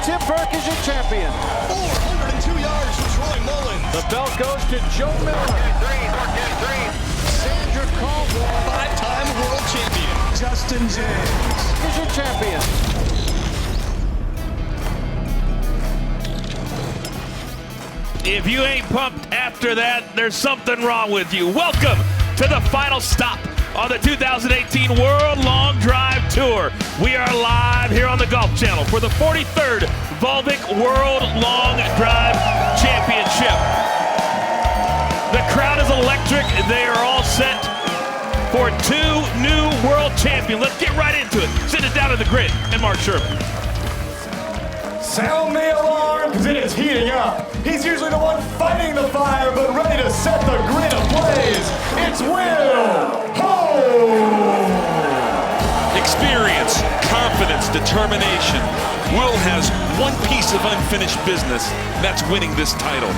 Tim Burke is your champion. 402 yards for Troy Mullins. The belt goes to Joe Miller. Sandra Caldwell, 5-time world champion. Justin James is your champion. If you ain't pumped after that, there's something wrong with you. Welcome to the final stop on the 2018 World Long Drive Tour. We are live here on the Golf Channel for the 43rd Volvic World Long Drive Championship. The crowd is electric. They are all set for two new world champions. Let's get right into it. Send it down to the grid and Mark Sherman. Sound the alarm, because it is heating up. He's usually the one fighting the fire, but ready to set the grid ablaze. It's Will Hogue! Experience, confidence, determination. Will has one piece of unfinished business, and that's winning this title.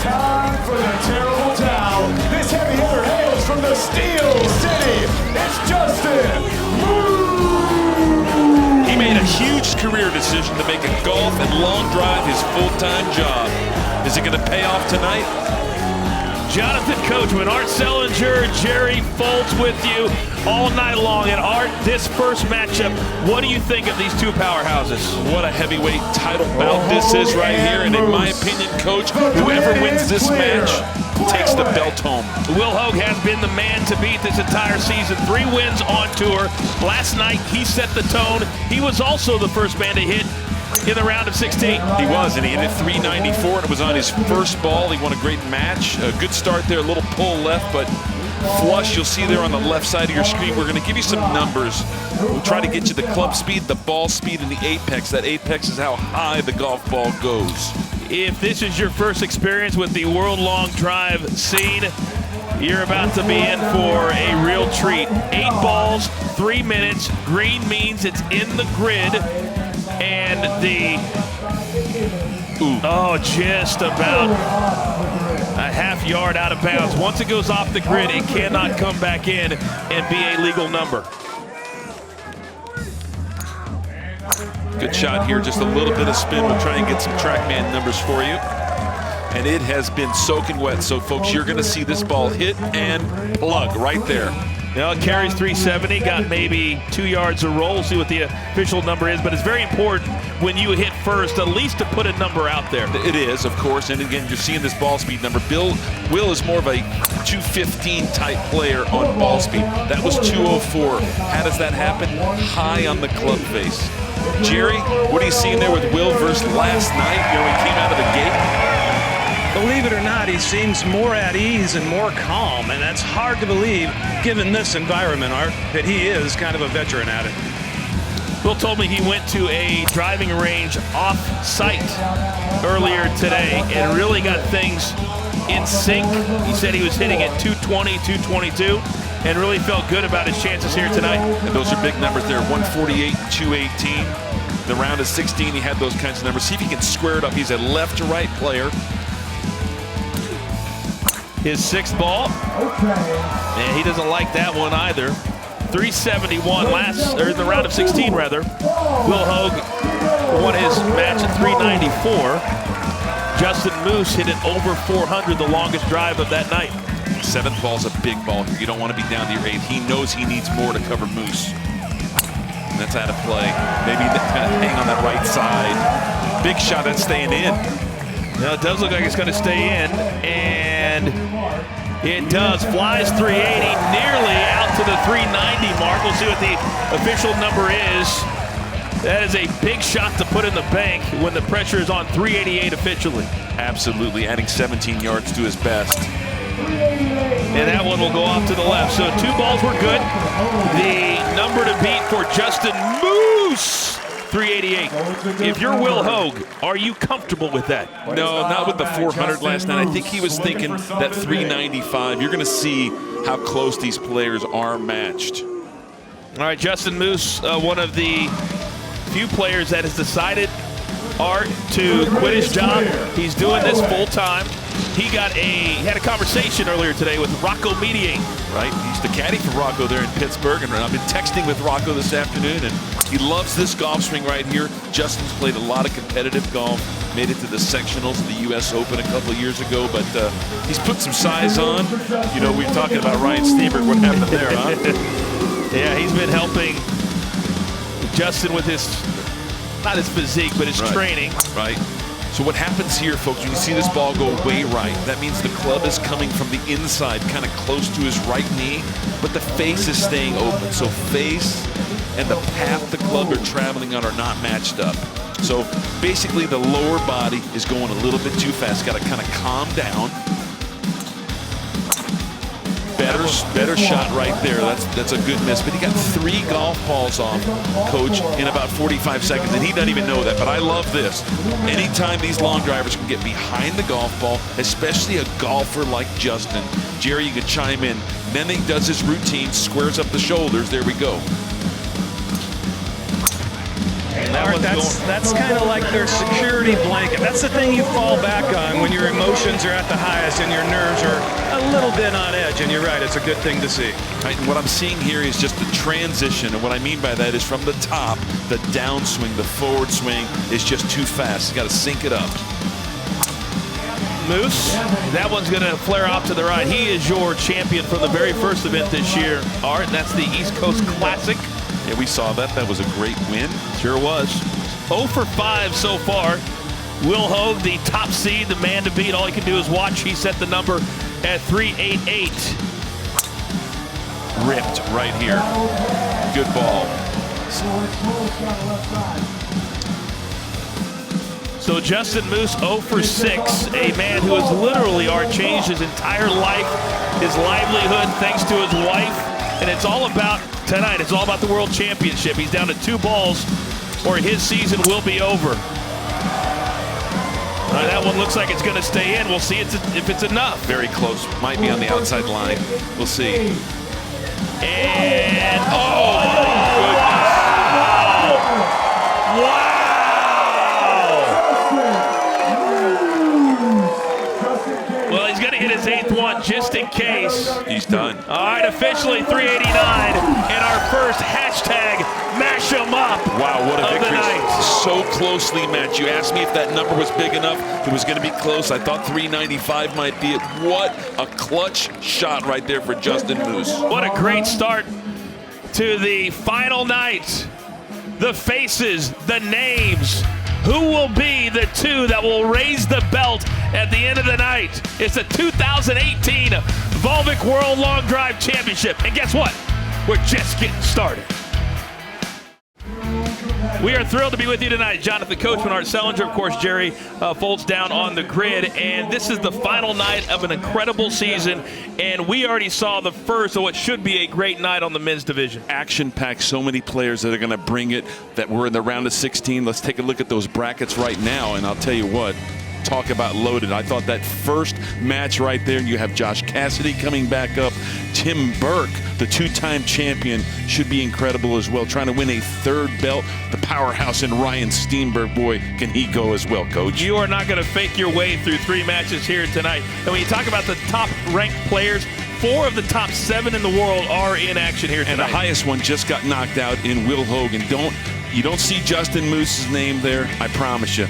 Time for the terrible towel. This heavy hitter hails from the Steel City. It's Justin Moose! He made a huge career decision to make a golf and long drive his full-time job. Is it going to pay off tonight? Jonathan Coachman, Art Sellinger, Jerry Foltz with you all night long. And Art, this first matchup, what do you think of these two powerhouses? What a heavyweight title bout this is right here. And in my opinion, Coach, whoever wins this match takes the belt home. Will Hogue has been the man to beat this entire season. 3 wins on tour. Last night, he set the tone. He was also the first man to hit in the round of 16. He was, and he hit it 394, and it was on his first ball. He won a great match. A good start there, a little pull left, but flush. You'll see there on the left side of your screen. We're going to give you some numbers. We'll try to get you the club speed, the ball speed, and the apex. That apex is how high the golf ball goes. If this is your first experience with the World Long Drive scene, you're about to be in for a real treat. 8 balls, 3 minutes. Green means it's in the grid. And just about a half yard out of bounds. Once it goes off the grid, it cannot come back in and be a legal number. Good shot here, just a little bit of spin. We'll try and get some TrackMan numbers for you. And it has been soaking wet, so folks, you're gonna see this ball hit and plug right there. It carries 370, got maybe 2 yards of roll. We'll see what the official number is, but it's very important when you hit first, at least to put a number out there. It is, of course, and again, you're seeing this ball speed number. Will is more of a 215 type player on ball speed. That was 204. How does that happen? High on the club face. Jerry, what are you seeing there with Will versus last night? You know, he came out of the gate. Believe it or not, he seems more at ease and more calm, and that's hard to believe given this environment, Art, that he is kind of a veteran at it. Will told me he went to a driving range off-site earlier today and really got things in sync. He said he was hitting at 220, 222, and really felt good about his chances here tonight. And those are big numbers there, 148 and 218. The round of 16, he had those kinds of numbers. See if he can square it up. He's a left to right player. His 6th ball, and he doesn't like that one either. 371 in the round of 16 rather. Will Hogue won his match at 394. Justin Moose hit it over 400, the longest drive of that night. 7th ball's a big ball here. You don't want to be down to your 8th. He knows he needs more to cover Moose. And that's out of play. Maybe kind of hang on that right side. Big shot at staying in. Now, it does look like it's going to stay in, and it does. Flies 380, nearly out to the 390 mark. We'll see what the official number is. That is a big shot to put in the bank when the pressure is on 388 officially. Absolutely, adding 17 yards to his best. And that one will go off to the left. So 2 balls were good. The number to beat for Justin Moose, 388. If you're Will Hogue, are you comfortable with that? No, not with the 400 last night. I think he was thinking that 395. You're going to see how close these players are matched. All right, Justin Moose, one of the few players that has decided, Art, to quit his job. He's doing this full time. he had a conversation earlier today with Rocco Mediate. Right, he's the caddy for Rocco there in Pittsburgh, and I've been texting with Rocco this afternoon, and he loves this golf swing right here. Justin's played a lot of competitive golf, made it to the sectionals of the U.S. Open a couple of years ago, but he's put some size on. You know, we were talking about Ryan Steenberg. What happened there, huh? Yeah, he's been helping Justin with his, not his physique, but his training. Right. So what happens here, folks, when you see this ball go way right, that means the club is coming from the inside, kind of close to his right knee, but the face is staying open. So face and the path the club are traveling on are not matched up. So basically the lower body is going a little bit too fast. Got to kind of calm down. Better shot right there. That's a good miss. But he got 3 golf balls off, Coach, in about 45 seconds, and he doesn't even know that. But I love this. Anytime these long drivers can get behind the golf ball, especially a golfer like Justin, Jerry, you can chime in. Then he does his routine, squares up the shoulders. There we go. That's kind of like their security blanket. That's the thing you fall back on when your emotions are at the highest and your nerves are a little bit on edge. And you're right, it's a good thing to see. Right, and what I'm seeing here is just the transition, and what I mean by that is from the top, the downswing, the forward swing is just too fast. You got to sync it up. Moose, that one's going to flare off to the right. He is your champion from the very first event this year, Art. That's the East Coast Classic. Yeah, we saw that. That was a great win. Sure was. 0 for 5 so far. Will Hogue, the top seed, the man to beat. All he can do is watch. He set the number at 388. Ripped right here. Good ball. So Justin Moose 0 for 6, a man who has literally changed his entire life, his livelihood, thanks to his wife. And it's all about tonight. It's all about the World Championship. He's down to 2 balls, or his season will be over. That one looks like it's going to stay in. We'll see if it's enough. Very close. Might be on the outside line. We'll see. And oh my goodness! Wow! Well, he's going to hit his 8th one just in case. He's done. All right, officially 389, and our first hashtag mash 'em up. Wow, what a victory. Night. So closely matched. You asked me if that number was big enough. It was going to be close. I thought 395 might be it. What a clutch shot right there for Justin Moose. What a great start to the final night. The faces, the names. Who will be the 2 that will raise the belt at the end of the night? It's the 2018 Volvic World Long Drive Championship. And guess what? We're just getting started. We are thrilled to be with you tonight. Jonathan Coachman, Art Sellinger, of course, Jerry Foltz down on the grid. And this is the final night of an incredible season. And we already saw the first of what should be a great night on the men's division. Action-packed, so many players that are going to bring it, that we're in the round of 16. Let's take a look at those brackets right now, and I'll tell you what, talk about loaded. I thought that first match right there, you have Josh Cassidy coming back up. Tim Burke, the 2-time champion, should be incredible as well, trying to win a 3rd belt. The powerhouse in Ryan Steenberg, boy, can he go as well, Coach. You are not going to fake your way through 3 matches here tonight. And when you talk about the top-ranked players, 4 of the top 7 in the world are in action here tonight. And the highest one just got knocked out in Will Hogue. And you don't see Justin Moose's name there, I promise you.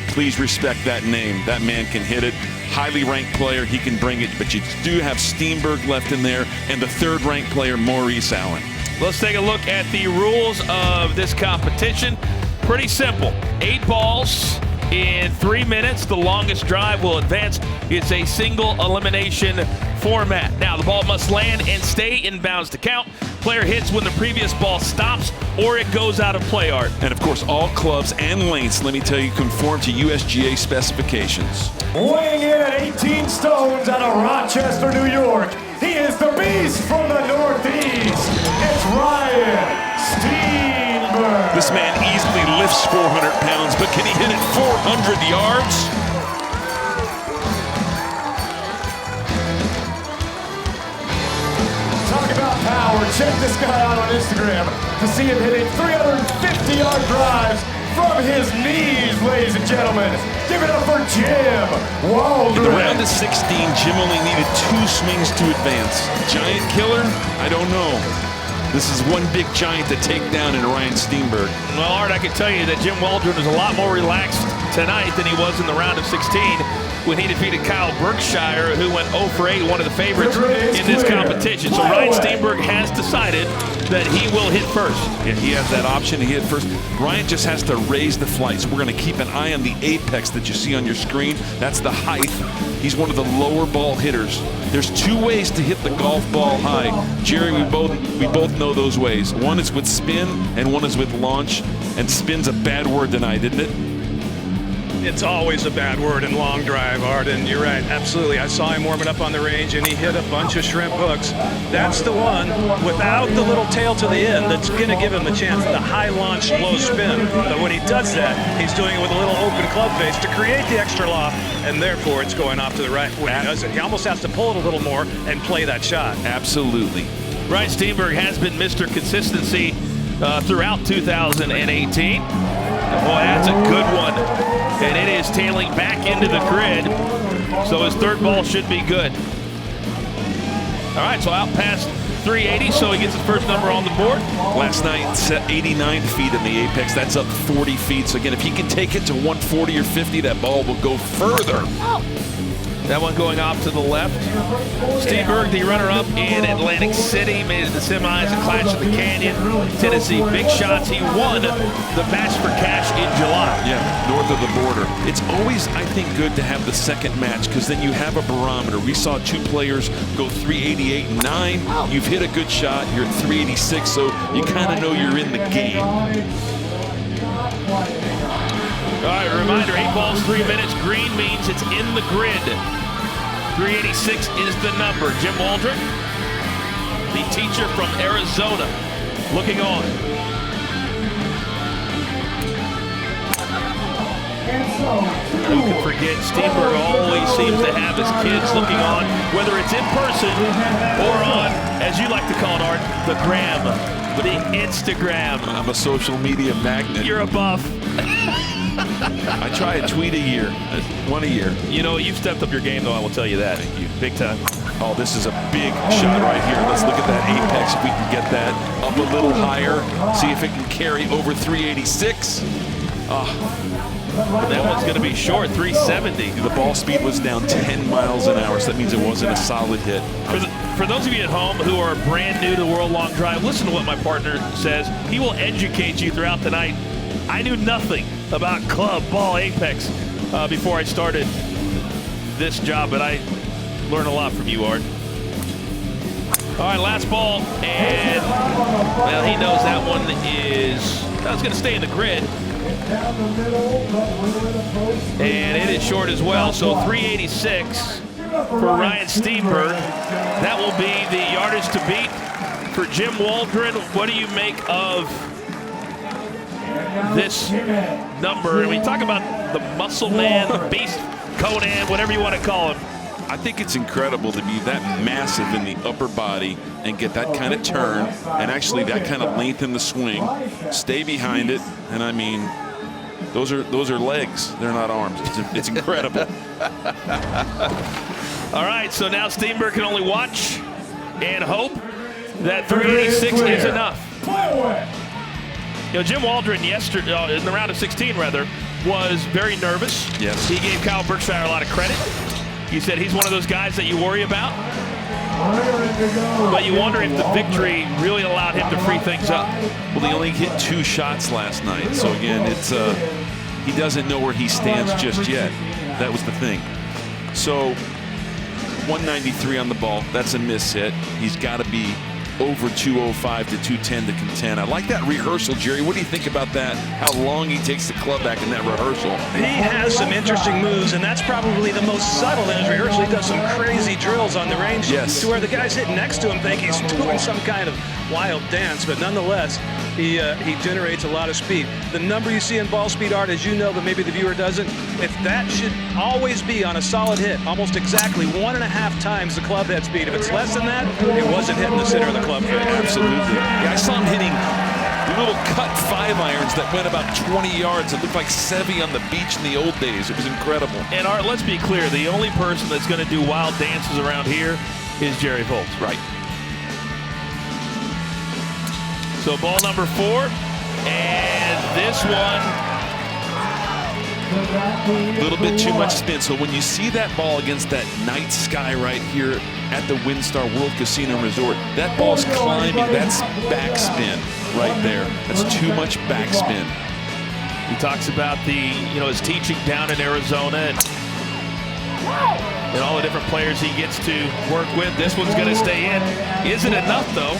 Please respect that name. That man can hit it. Highly ranked player, he can bring it, but you do have Steenberg left in there, and the 3rd ranked player, Maurice Allen. Let's take a look at the rules of this competition. Pretty simple. 8 balls in 3 minutes. The longest drive will advance. It's a single elimination format. Now, the ball must land and stay in bounds to count. Player hits when the previous ball stops or it goes out of play, Art. And of course, all clubs and lengths, let me tell you, conform to USGA specifications. Weighing in at 18 stones out of Rochester, New York, he is the beast from the Northeast. It's Ryan Steenberg. This man easily lifts 400 pounds, but can he hit it 400 yards? Talk about power. Check this guy out on Instagram to see him hitting 350-yard drives from his knees, ladies and gentlemen. Give it up for Jim Waldron. In the round of 16, Jim only needed 2 swings to advance. Giant killer? I don't know. This is one big giant to take down in Ryan Steenberg. Well, Art, I can tell you that Jim Waldron was a lot more relaxed tonight than he was in the round of 16 when he defeated Kyle Berkshire, who went 0 for 8, one of the favorites in this competition. So Ryan Steenberg has decided that he will hit first. Yeah, he has that option to hit first. Ryan just has to raise the flight. So we're going to keep an eye on the apex that you see on your screen. That's the height. He's one of the lower ball hitters. There's 2 ways to hit the golf ball high. Jerry, we both know those ways. One is with spin and one is with launch. And spin's a bad word tonight, isn't it? It's always a bad word in long drive, Art, and you're right, absolutely. I saw him warming up on the range, and he hit a bunch of shrimp hooks. That's the one without the little tail to the end that's going to give him the chance, the high launch, low spin. But when he does that, he's doing it with a little open club face to create the extra loft, and therefore it's going off to the right. When he does it, he almost has to pull it a little more and play that shot. Absolutely. Ryan Steenberg has been Mr. Consistency throughout 2018. Boy, that's a good one. And it is tailing back into the grid. So his third ball should be good. All right, so out past 380, so he gets his first number on the board. Last night, set 89 feet in the apex. That's up 40 feet. So again, if he can take it to 140 or 50, that ball will go further. That one going off to the left. Steenberg, the runner-up in Atlantic City, made it to semis and Clash of the Canyon. Tennessee, big shots. He won the Match for Cash in July. Yeah, north of the border. It's always, I think, good to have the second match because then you have a barometer. We saw 2 players go 388 and 9. You've hit a good shot. You're at 386, so you kind of know you're in the game. All right, a reminder, 8 balls, 3 minutes. Green means it's in the grid. 386 is the number. Jim Waldron, the teacher from Arizona, looking on. Who can forget, Steenberg always seems to have his kids looking on, whether it's in person or on, as you like to call it, Art, the gram, the Instagram. I'm a social media magnet. You're a buff. I try a tweet a year, one a year. You know, you've stepped up your game, though, I will tell you that. Thank you. Big time. Oh, this is a big shot right here. Let's look at that apex, if we can get that up a little higher. See if it can carry over 386. That one's going to be short, 370. The ball speed was down 10 miles an hour, so that means it wasn't a solid hit. For those of you at home who are brand new to the World Long Drive, listen to what my partner says. He will educate you throughout the night. I knew nothing about club, ball, apex before I started this job, but I learned a lot from you, Art. All right, last ball, and well, he knows that one that's going to stay in the grid. And it is short as well, so 386 for Ryan Steenberg. That will be the yardage to beat for Jim Waldron. What do you make of this number? And we talk about the muscle man, the beast, Conan, whatever you want to call him. I think it's incredible to be that massive in the upper body and get that kind of turn and actually that kind of length in the swing, stay behind it, and I mean, those are legs. They're not arms. It's incredible. All right, so now Steenberg can only watch and hope that 386 is enough. You know, Jim Waldron yesterday, in the round of 16 rather, was very nervous. Yes. He gave Kyle Berkshire a lot of credit. He said he's one of those guys that you worry about. But you wonder if the victory really allowed him to free things up. Well, he only hit 2 shots last night. So again, it's he doesn't know where he stands just yet. That was the thing. So 193 on the ball. That's a miss hit. He's got to be over 205 to 210 to contend. I like that rehearsal, Jerry. What do you think about that? How long he takes the club back in that rehearsal? He has some interesting moves, and that's probably the most subtle in his rehearsal. He does some crazy drills on the range to where the guys sitting next to him think he's doing some kind of wild dance, but nonetheless, he generates a lot of speed. The number you see in ball speed, Art, as you know, but maybe the viewer doesn't, if that should always be on a solid hit, almost exactly 1.5 times the club head speed. If it's less than that, it wasn't hitting the center of the club face. Absolutely. Yeah, I saw him hitting little cut 5-irons that went about 20 yards. It looked like Seve on the beach in the old days. It was incredible. And Art, let's be clear, the only person that's going to do wild dances around here is Jerry Foltz. Right. So ball number 4, and this one, A little bit too much spin. So when you see that ball against that night sky right here at the Winstar World Casino Resort, that ball's climbing. That's backspin right there. That's too much backspin. he talks about his teaching down in Arizona and all the different players he gets to work with. This one's going to stay in. Isn't enough, though.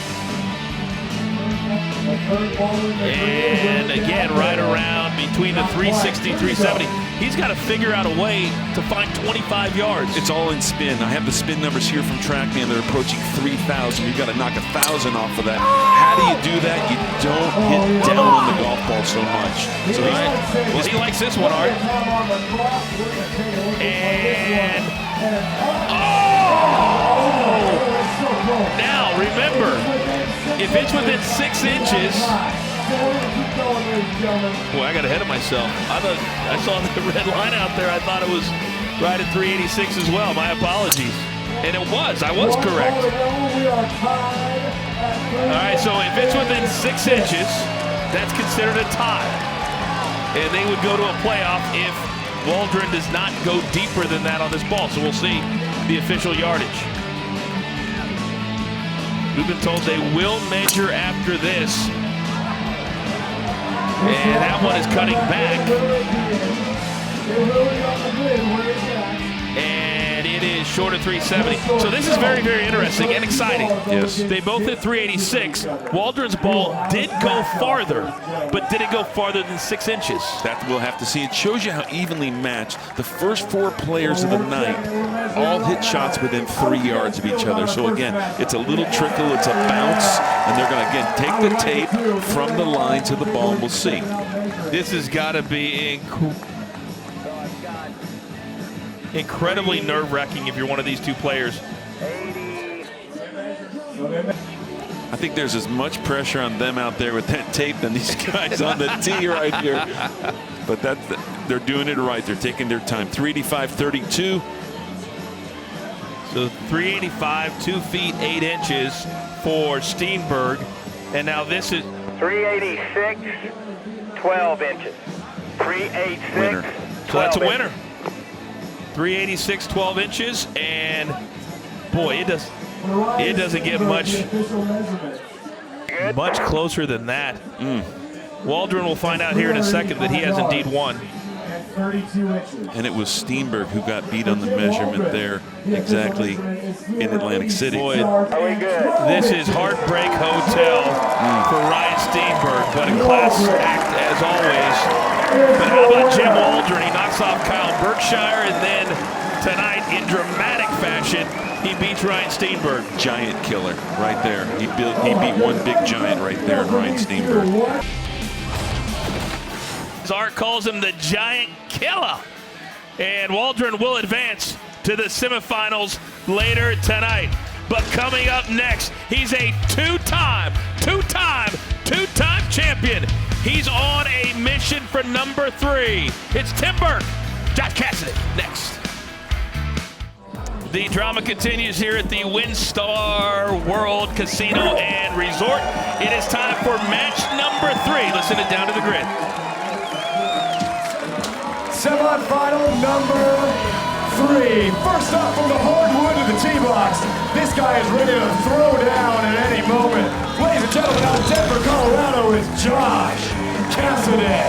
And again, right around between the 360, 370. He's got to figure out a way to find 25 yards. It's all in spin. I have the spin numbers here from TrackMan. They're approaching 3,000. You've got to knock 1,000 off of that. How do you do that? You don't hit down on the golf ball so much. So Well, he likes this one, Art. And now remember, if it's within 6 inches, boy, I got ahead of myself. I saw the red line out there. I thought it was right at 386 as well. My apologies. And it was. I was correct. All right, so if it's within 6 inches, that's considered a tie. And they would go to a playoff if Waldron does not go deeper than that on this ball. So we'll see the official yardage. We've been told they will measure after this. And that one is cutting back. And it is short of 370. So this is very, very interesting and exciting. Yes. They both hit 386. Waldron's ball did go farther, but did it go farther than 6 inches? that we'll have to see. It shows you how evenly matched the first 4 players of the night all hit shots within 3 yards of each other. So again, it's a little trickle, it's a bounce, and they're going to again take the tape from the line to the ball, and we'll see. This has got to be incredibly nerve-wracking if you're one of these two players. I think there's as much pressure on them out there with that tape than these guys on the tee right here. But they're doing it right. They're taking their time. 385.32. So 385, 2 feet 8 inches for Steenberg. And now this is 386, 12 inches. 386, Winner. So that's a 12 winner. 386, 12 inches, and boy, it doesn't get much closer than that. Waldron will find out here in a second that he has indeed won. And it was Steenberg who got beat on the measurement there exactly in Atlantic City. Boy, Are we good? this is Heartbreak Hotel for Ryan Steenberg, but a class act as always. But how about Jim Waldron? He knocks off Kyle Berkshire, and then tonight, in dramatic fashion, he beats Ryan Steenberg. Giant killer right there. He beat one big giant right there in Ryan Steenberg. Art calls him the Giant Killer. And Waldron will advance to the semifinals later tonight. But coming up next, he's a two-time champion. He's on a mission for number 3. It's Tim Burke, Josh Cassidy, next. The drama continues here at the Winstar World Casino and Resort. It is time for match number 3. Let's send it down to the grid. Semifinal number 3. First up from the hardwood to the tee box. This guy is ready to throw down at any moment. Ladies and gentlemen, out of Denver, Colorado is Josh Cassidy.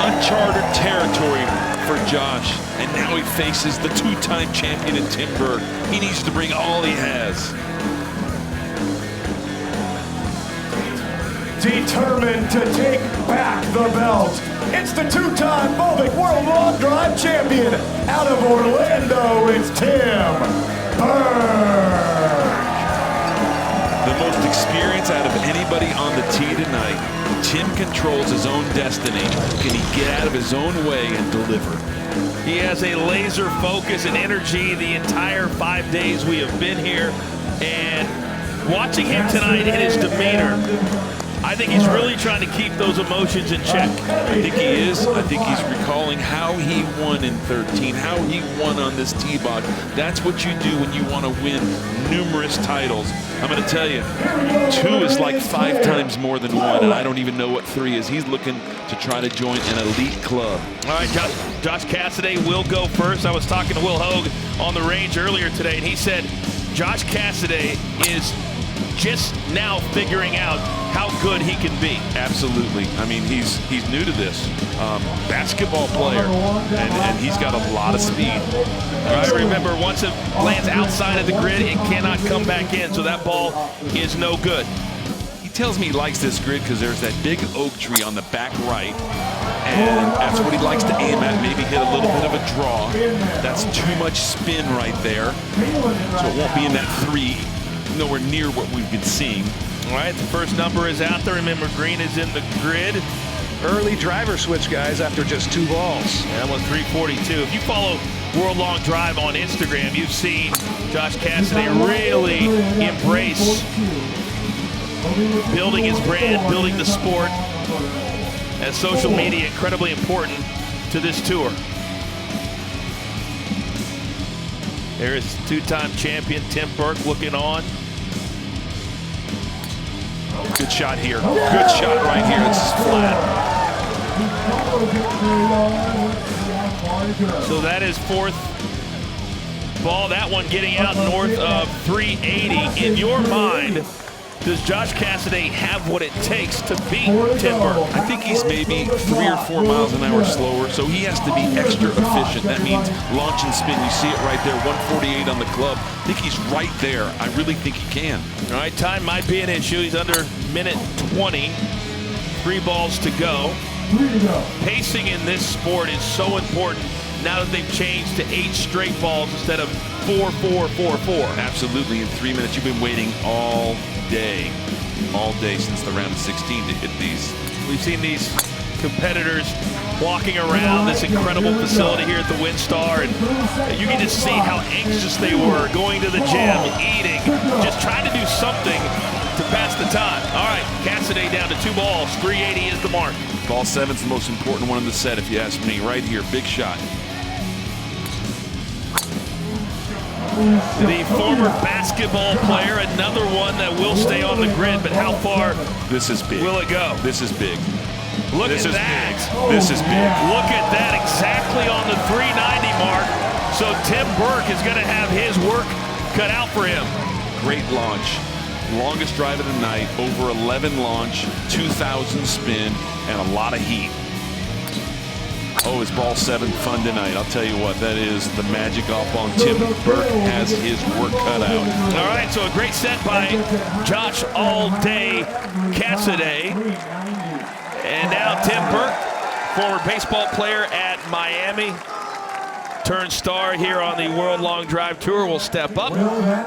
Uncharted territory for Josh, and now he faces the 2-time champion in Tim Burke. He needs to bring all he has. Determined to take back the belt. It's the 2-time Baltic World Long Drive champion. Out of Orlando, it's Tim Burke. The most experience out of anybody on the tee tonight. Tim controls his own destiny. Can he get out of his own way and deliver? He has a laser focus and energy the entire 5 days we have been here. And watching him tonight in his demeanor, I think he's really trying to keep those emotions in check. I think he is. I think he's recalling how he won in 13, how he won on this tee box. That's what you do when you want to win numerous titles. I'm going to tell you, 2 is like 5 times more than 1, and I don't even know what 3 is. He's looking to try to join an elite club. All right, Josh Cassidy will go first. I was talking to Will Hogue on the range earlier today, and he said Josh Cassidy is just now figuring out how good he can be. Absolutely. I mean, he's new to this. Basketball player, and he's got a lot of speed. All right, remember, once it lands outside of the grid, it cannot come back in, so that ball is no good. He tells me he likes this grid because there's that big oak tree on the back right, and that's what he likes to aim at, maybe hit a little bit of a draw. That's too much spin right there, so it won't be in that 3, nowhere near what we've been seeing. All right, the first number is out there. Remember, green is in the grid. Early driver switch, guys, after just 2 balls. That was 342. If you follow World Long Drive on Instagram, you've seen Josh Cassidy really embrace building his brand, building the sport, as social media incredibly important to this tour. There is 2-time champion Tim Burke looking on. Good shot here. Good shot right here. This is flat. So that is 4th ball. That one getting out north of 380. In your mind, does Josh Cassidy have what it takes to beat Tim Burke? I think he's maybe 3 or 4 miles an hour slower, so he has to be extra efficient. That means launch and spin. You see it right there, 148 on the club. I think he's right there. I really think he can. All right, time might be an issue. He's under minute 20. 3 balls to go. Pacing in this sport is so important now that they've changed to 8 straight balls instead of 4, 4, 4, 4. Absolutely. In 3 minutes, you've been waiting all day since the round of 16 to hit these. We've seen these competitors walking around this incredible facility here at the Winstar, and you can just see how anxious they were going to the gym, eating, just trying to do something to pass the time. All right, Cassidy down to 2 balls. 380 is the mark. Ball 7's the most important one in the set, if you ask me. Right here, big shot. The former basketball player, another one that will stay on the grid, but how far this is big. Will it go? This is big. Look this at is that. Big. This is big. Look at that, exactly on the 390 mark. So Tim Burke is going to have his work cut out for him. Great launch. Longest drive of the night, over 11 launch, 2,000 spin, and a lot of heat. Oh, is ball 7 fun tonight? I'll tell you what, that is the magic off ball. Tim Burke has his work cut out. All right, so a great set by Josh All Day Cassidy. And now Tim Burke, former baseball player at Miami, turned star here on the World Long Drive Tour, will step up.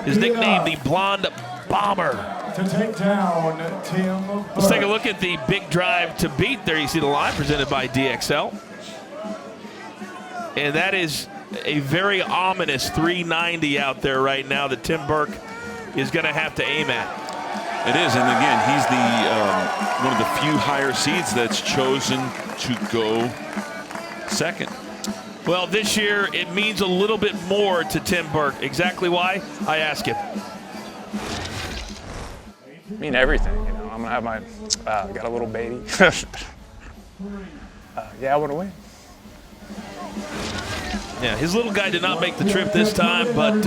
His nickname, the Blonde Bomber. To take down Tim Burke. Let's take a look at the big drive to beat. There you see the line presented by DXL. And that is a very ominous 390 out there right now that Tim Burke is going to have to aim at. It is, and again, he's the one of the few higher seeds that's chosen to go second. Well, this year it means a little bit more to Tim Burke. Exactly why? I ask him. I mean everything, you know. I'm gonna have my got a little baby. Yeah, I want to win. Yeah, his little guy did not make the trip this time, but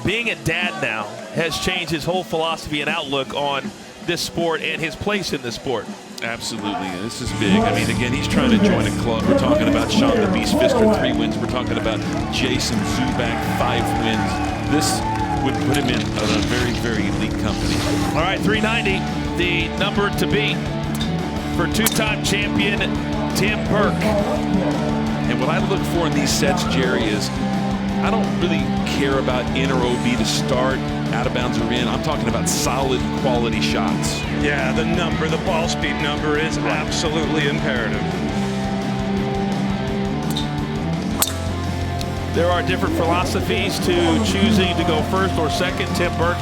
being a dad now has changed his whole philosophy and outlook on this sport and his place in this sport. Absolutely, this is big. I mean, again, he's trying to join a club. We're talking about Sean the Beast Pfister, 3 wins. We're talking about Jason Zubak, 5 wins. This would put him in a very, very elite company. All right, 390, the number to beat for 2-time champion Tim Burke. And what I look for in these sets, Jerry, is I don't really care about in or OB to start, out of bounds or in. I'm talking about solid quality shots. Yeah, the number, the ball speed number is absolutely imperative. There are different philosophies to choosing to go first or second. Tim Burke,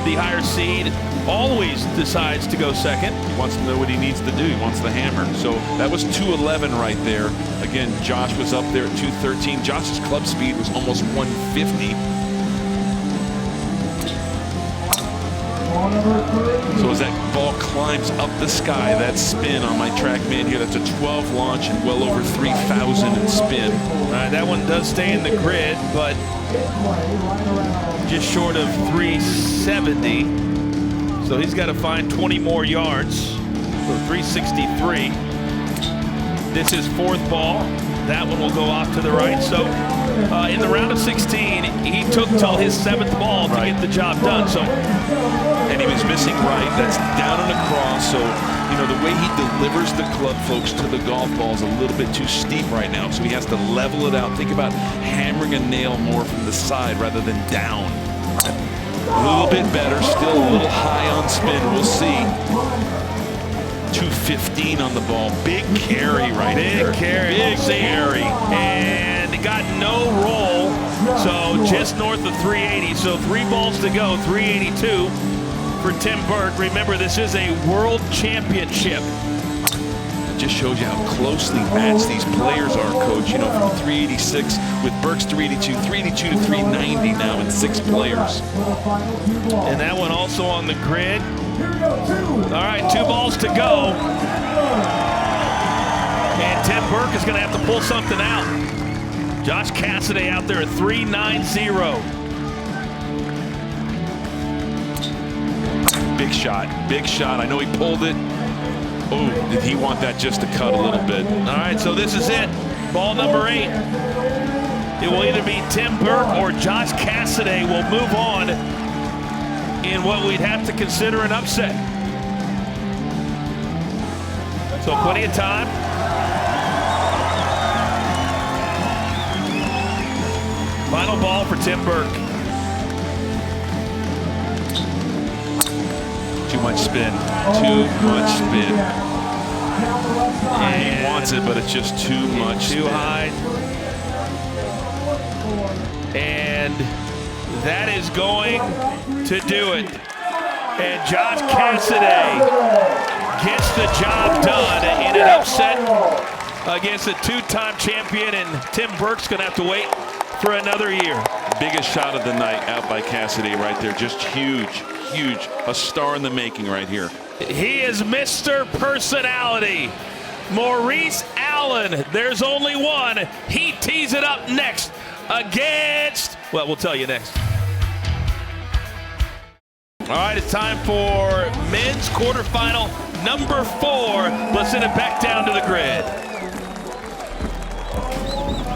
the higher seed, always decides to go second. He wants to know what he needs to do. He wants the hammer. So that was 211 right there. Again, Josh was up there at 213. Josh's club speed was almost 150. So as that ball climbs up the sky, that spin on my TrackMan here, that's a 12 launch and well over 3,000 in spin. All right, that one does stay in the grid, but just short of 370. So he's got to find 20 more yards. So 363. This is fourth ball. That one will go off to the right. So in the round of 16, he took till his seventh ball to get the job done. So, and he was missing right. That's down and across. So, you know, the way he delivers the club, folks, to the golf ball is a little bit too steep right now. So he has to level it out. Think about hammering a nail more from the side rather than down. A little bit better. Still a little high on spin. We'll see. 215 on the ball. Big carry right there. Big carry. And got no roll. So just north of 380. So 3 balls to go. 382 for Tim Burke. Remember, this is a world championship. It just shows you how closely matched these players are, Coach. You know, from 386 with Burke's 382, 382 to 390 now in 6 players. And that one also on the grid. All right, 2 balls to go. And Tim Burke is going to have to pull something out. Josh Cassidy out there at 390. Big shot, big shot. I know he pulled it. Oh, did he want that just to cut a little bit? All right, so this is it. Ball number 8. It will either be Tim Burke or Josh Cassidy will move on in what we'd have to consider an upset. So plenty of time. Final ball for Tim Burke. Too much spin. Too much spin. He wants it, but it's just too much. Too spin. high. And that is going to do it. And Josh Cassidy gets the job done in an upset against a 2-time champion, and Tim Burke's going to have to wait for another year. Biggest shot of the night out by Cassidy right there. Just huge, huge. A star in the making right here. He is Mr. Personality. Maurice Allen. There's only one. He tees it up next against, well, we'll tell you next. All right, it's time for men's quarterfinal number 4. Let's send it back down to the grid.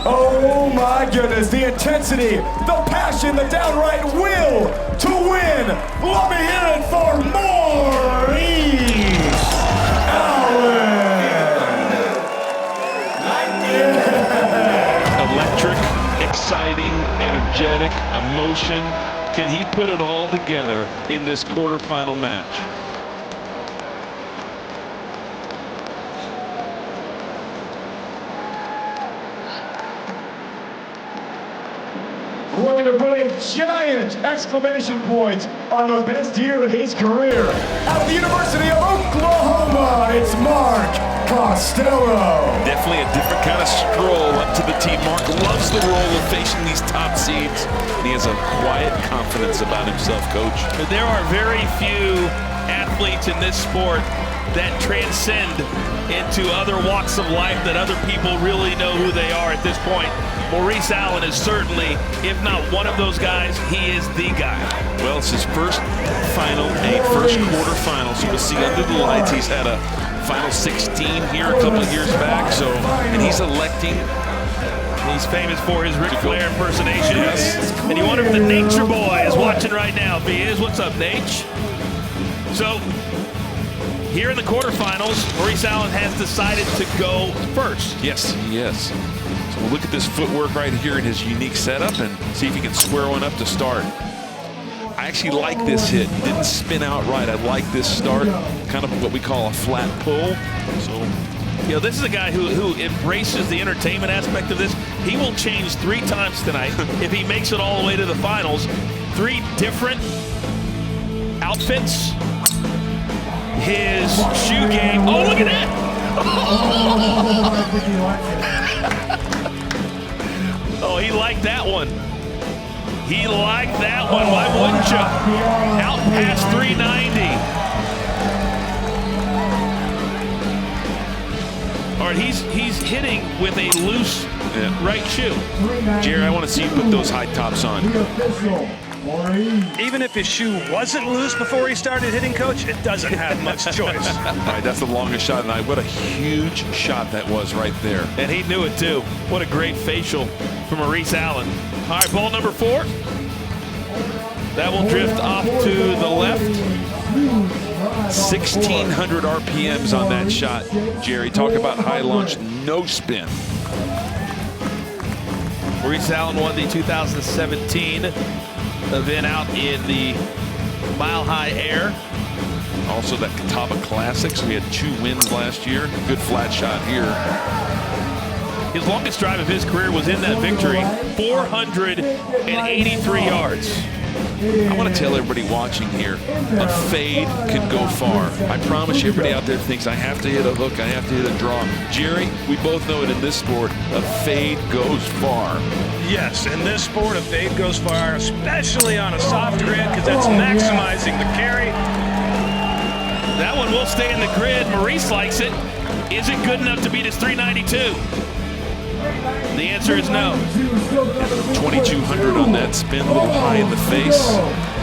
Oh my goodness, the intensity, the passion, the downright will to win. Let me hear it for Maurice Allen. Electric, exciting, energetic, emotion. Can he put it all together in this quarterfinal match? Going to put a giant exclamation point on the best year of his career. Out of the University of Oklahoma, it's Mark Costello. Definitely a different kind of stroll up to the tee. Mark loves the role of facing these top seeds, and he has a quiet confidence about himself, Coach. There are very few athletes in this sport that transcend into other walks of life that other people really know who they are at this point. Maurice Allen is certainly, if not one of those guys, he is the guy. Well, it's his first final, first quarterfinal, so we'll see under the lights. He's had a final 16 here a couple of years back, so, and he's electing. He's famous for his Ric Flair impersonation. Yes. And you wonder if the Nature Boy is watching right now. If he is, what's up, Nate? So, here in the quarterfinals, Maurice Allen has decided to go first. Yes, yes. So we'll look at this footwork right here in his unique setup and see if he can square one up to start. I actually like this hit. He didn't spin out right. I like this start, kind of what we call a flat pull. So, you know, this is a guy who embraces the entertainment aspect of this. He will change 3 times tonight if he makes it all the way to the finals. 3 different outfits his shoe game. Oh, look at that! Oh, he liked that one. He liked that one. Why wouldn't you? Out past 390. All right, he's hitting with a loose right shoe. Jerry, I want to see you put those high tops on. Even if his shoe wasn't loose before he started hitting, Coach, it doesn't have much choice. All right, that's the longest shot tonight. What a huge shot that was right there. And he knew it too. What a great facial from Maurice Allen. All right, ball number 4. That will drift off to the left. 1,600 RPMs on that shot, Jerry. Talk about high launch, no spin. Maurice Allen won the 2017 event out in the Mile High Air. Also that Catawba Classics. We had 2 wins last year. Good flat shot here. His longest drive of his career was in that victory, 483 yards. I want to tell everybody watching here, a fade can go far. I promise you, everybody out there thinks I have to hit a hook, I have to hit a draw. Jerry, we both know it in this sport, a fade goes far. Yes, in this sport, a fade goes far, especially on a soft grid, because that's maximizing the carry. That one will stay in the grid. Maurice likes it. Is it good enough to beat his 392? The answer is no. 2,200 on that spin, a little high in the face.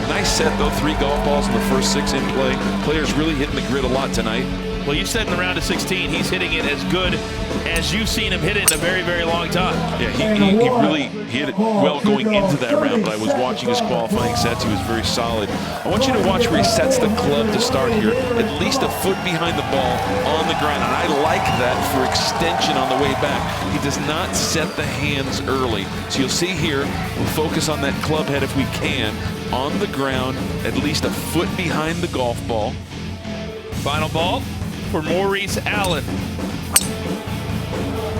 Nice set though, 3 golf balls in the first 6 in play. Players really hitting the grid a lot tonight. Well, you said in the round of 16, he's hitting it as good as you've seen him hit it in a very, very long time. Yeah, he really hit it well going into that round, but I was watching his qualifying sets. He was very solid. I want you to watch where he sets the club to start here, at least a foot behind the ball on the ground, and I like that for extension on the way back. He does not set the hands early. So you'll see here, we'll focus on that club head if we can, on the ground, at least a foot behind the golf ball. Final ball for Maurice Allen.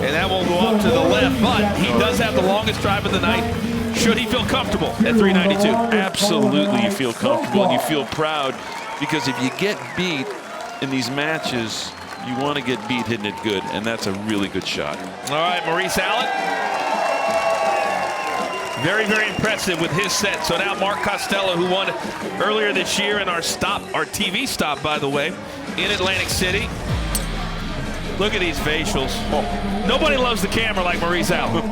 And that will go up to the left, but he does have the longest drive of the night. Should he feel comfortable at 392? Absolutely you feel comfortable and you feel proud, because if you get beat in these matches, you want to get beat hitting it good, and that's a really good shot. All right, Maurice Allen. Very, very impressive with his set. So now Mark Costello, who won earlier this year in our TV stop, by the way, in Atlantic City. Look at these facials. Oh, nobody loves the camera like Maurice Allen.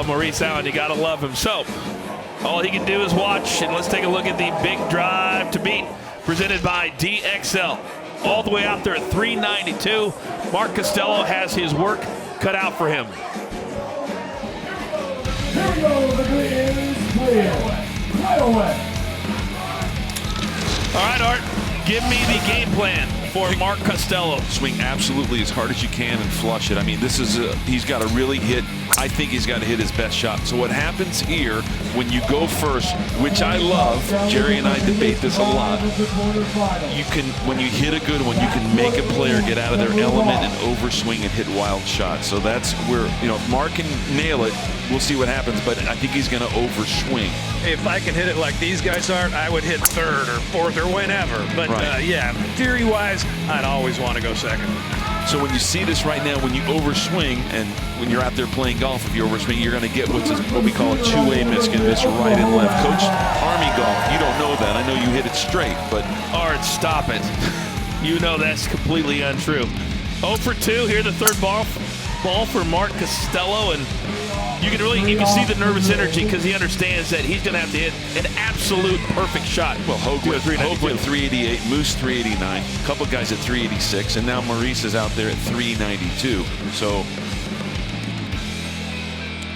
Maurice Allen, you gotta love him. So, all he can do is watch, and let's take a look at the big drive to beat, presented by DXL. All the way out there at 392. Mark Costello has his work cut out for him. Here we go, the green is clear. Right away. All right, Art, give me the game plan for Mark Costello. Swing absolutely as hard as you can and flush it. I mean, this is he's got to really hit. I think he's got to hit his best shot. So what happens here when you go first, which I love, Jerry and I debate this a lot, you can, when you hit a good one, you can make a player get out of their element and overswing and hit wild shots. So that's where, you know, if Mark can nail it, we'll see what happens, but I think he's going to overswing. If I can hit it like these guys are, I would hit 3rd or 4th or whenever. But right. yeah, theory-wise, I'd always want to go 2nd. So when you see this right now, when you overswing, and when you're out there playing golf, if you overswing, you're going to get what we call a 2-way miss. You can miss right and left. Coach, Army golf, you don't know that. I know you hit it straight, but... Art, stop it. You know that's completely untrue. 0 for 2, here the 3rd ball for Mark Costello, and you can see the nervous energy because he understands that he's going to have to hit an absolute perfect shot. Well, Hogue went 388, Moose 389, a couple guys at 386, and now Maurice is out there at 392. So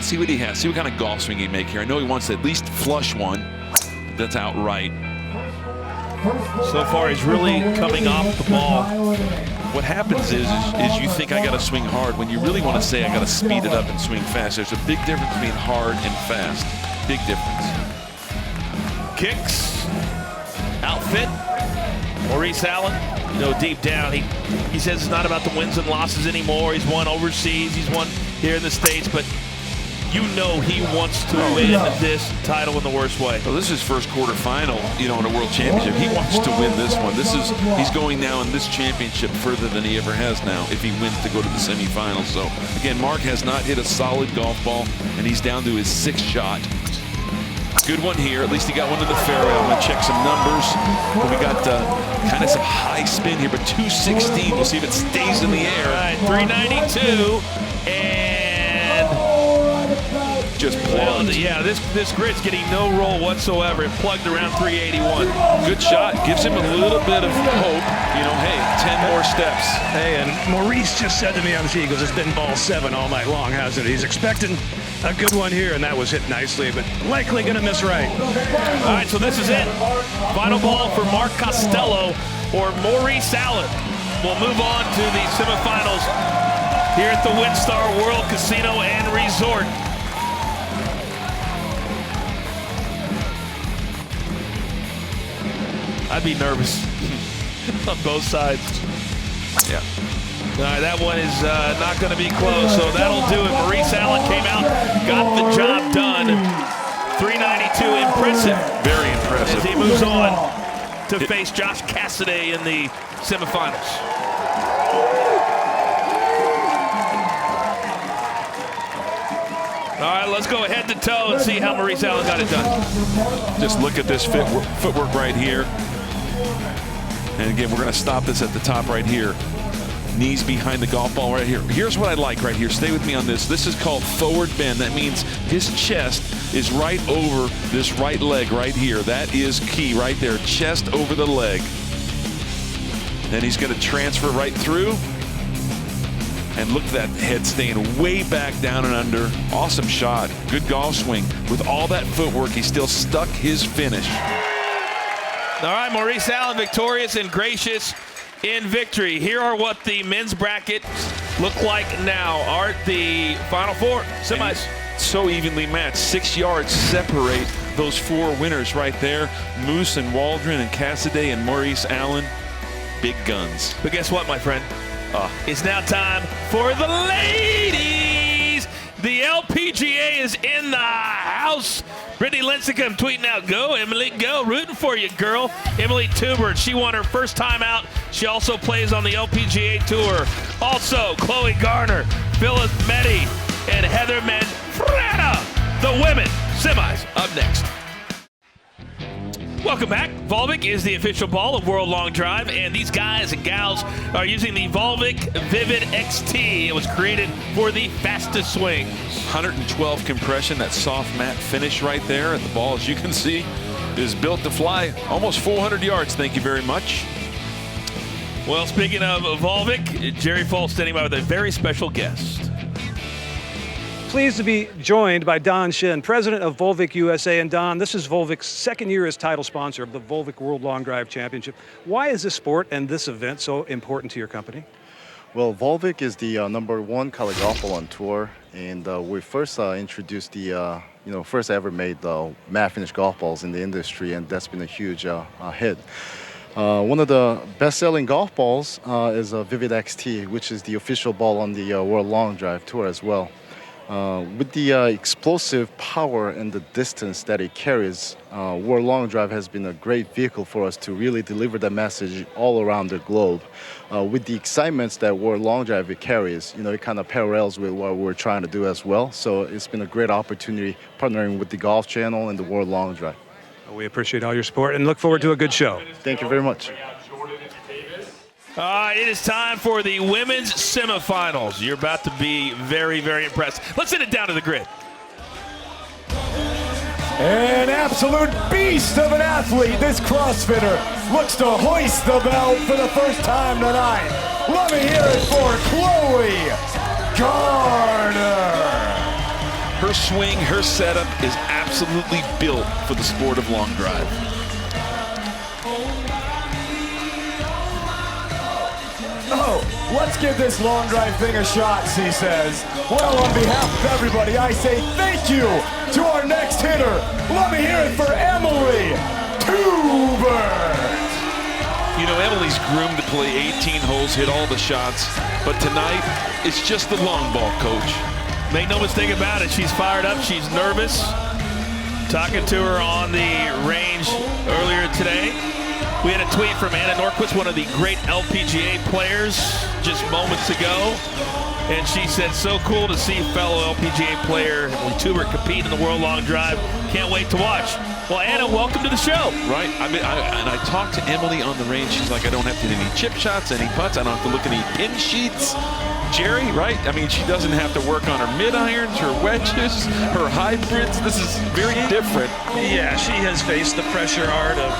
see what he has. See what kind of golf swing he make here. I know he wants to at least flush one. That's outright. So far, he's really coming off the ball. What happens is you think I got to swing hard when you really want to say I got to speed it up and swing fast. There's a big difference between hard and fast. Big difference. Kicks, outfit, Maurice Allen. You know, deep down, he says it's not about the wins and losses anymore. He's won overseas, he's won here in the States, but you know he wants to win this title in the worst way. Well, this is his first quarterfinal, in a world championship. He wants to win this one. He's going now in this championship further than he ever has now if he wins to go to the semifinals. So again, Mark has not hit a solid golf ball, and he's down to his 6th shot. Good one here. At least he got one to the fairway. I'm going to check some numbers. But we got kind of some high spin here, but 216. We'll see if it stays in the air. All right, 392, and just plugged. yeah, this grid's getting no roll whatsoever. It plugged around 381. Good shot. Gives him a little bit of hope. Hey, 10 more steps. Hey, and Maurice just said to me on the tee, he goes, it's been ball 7 all night long, hasn't it? He's expecting a good one here, and that was hit nicely, but likely going to miss right. All right, so this is it. Final ball for Mark Costello or Maurice Allen. We'll move on to the semifinals here at the Winstar World Casino and Resort. I'd be nervous on both sides. Yeah. All right, that one is not going to be close, so that'll do it. Maurice Allen came out, got the job done. 392, impressive. Very impressive. As he moves on to face Josh Cassidy in the semifinals. All right, let's go head to toe and see how Maurice Allen got it done. Just look at this footwork right here. And again, we're going to stop this at the top right here. Knees behind the golf ball right here. Here's what I like right here. Stay with me on this. This is called forward bend. That means his chest is right over this right leg right here. That is key right there. Chest over the leg. Then he's going to transfer right through. And look at that head staying way back down and under. Awesome shot. Good golf swing. With all that footwork, he still stuck his finish. All right, Maurice Allen victorious and gracious in victory. Here are what the men's bracket look like now. Art, the final 4 semis. So evenly matched. 6 yards separate those 4 winners right there. Moose and Waldron and Cassidy and Maurice Allen. Big guns. But guess what, my friend? It's now time for the ladies. The LPGA is in the house. Brittany Lincecum tweeting out, go, Emily, go. Rooting for you, girl. Emily Tubert, she won her first time out. She also plays on the LPGA Tour. Also, Chloe Garner, Phillis Meti, and Heather Manfreda. The women semis up next. Welcome back. Volvic is the official ball of World Long Drive, and these guys and gals are using the Volvic Vivid XT. It was created for the fastest swings. 112 compression, that soft matte finish right there. And the ball, as you can see, is built to fly almost 400 yards. Thank you very much. Well, speaking of Volvic, Jerry Folt standing by with a very special guest. Pleased to be joined by Don Shin, president of Volvic USA. And Don, this is Volvic's 2nd year as title sponsor of the Volvic World Long Drive Championship. Why is this sport and this event so important to your company? Well, Volvic is the #1 college golf ball on tour, and we first introduced the first ever made matte finish golf balls in the industry, and that's been a huge hit. One of the best-selling golf balls is a Vivid XT, which is the official ball on the World Long Drive Tour as well. With the explosive power and the distance that it carries, World Long Drive has been a great vehicle for us to really deliver that message all around the globe. With the excitements that World Long Drive it carries, it kind of parallels with what we're trying to do as well. So it's been a great opportunity partnering with the Golf Channel and the World Long Drive. We appreciate all your support and look forward to a good show. Thank you very much. It is time for the women's semifinals. You're about to be very, very impressed. Let's send it down to the grid. An absolute beast of an athlete, this CrossFitter looks to hoist the belt for the first time tonight. Let me hear it for Chloe Garner. Her swing, her setup is absolutely built for the sport of long drive. Oh, let's give this long drive thing a shot, she says. Well, on behalf of everybody, I say thank you to our next hitter. Let me hear it for Emily Tubert. Emily's groomed to play 18 holes, hit all the shots, but tonight, it's just the long ball, coach. Make no mistake about it, she's fired up, she's nervous. Talking to her on the range earlier today. We had a tweet from Anna Norquist, one of the great LPGA players, just moments ago. And she said, so cool to see fellow LPGA player Emily Tubert compete in the World Long Drive. Can't wait to watch. Well, Anna, welcome to the show. Right. I talked to Emily on the range. She's like, I don't have to hit any chip shots, any putts. I don't have to look at any pin sheets. Jerry, right? I mean, she doesn't have to work on her mid-irons, her wedges, her hybrids. This is very different. Yeah, she has faced the pressure art of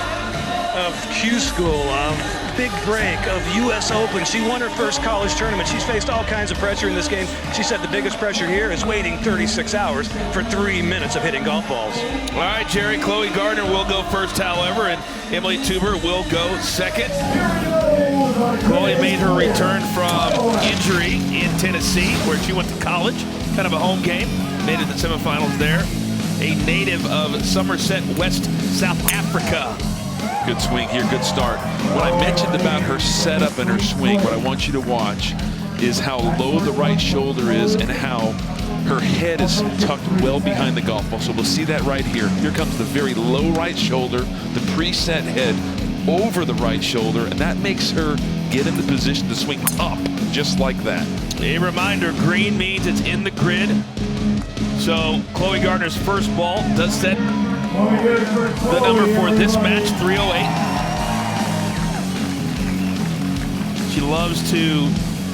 Q School, of Big Break, of U.S. Open. She won her first college tournament. She's faced all kinds of pressure in this game. She said the biggest pressure here is waiting 36 hours for 3 minutes of hitting golf balls. All right, Jerry, Chloe Gardner will go first, however, and Emily Tubert will go second. Chloe made her return from injury in Tennessee, where she went to college, kind of a home game, made it to the semifinals there. A native of Somerset, West South Africa. Good swing here, good start. What I mentioned about her setup and her swing, what I want you to watch is how low the right shoulder is and how her head is tucked well behind the golf ball. So we'll see that right here. Here comes the very low right shoulder, the preset head over the right shoulder, and that makes her get in the position to swing up just like that. A reminder, green means it's in the grid. So Chloe Gardner's first ball does set the number for this match, 308. She loves to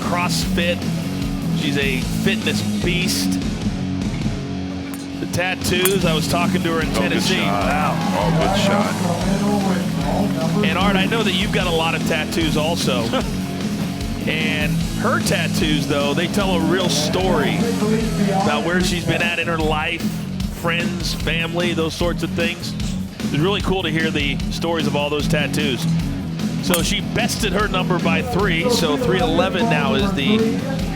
CrossFit. She's a fitness beast. The tattoos, I was talking to her in Tennessee. Wow. Oh, good shot. And Art, I know that you've got a lot of tattoos also. And her tattoos, though, they tell a real story about where she's been at in her life, friends, family, those sorts of things. It's really cool to hear the stories of all those tattoos. So she bested her number by 3, so 311 now is the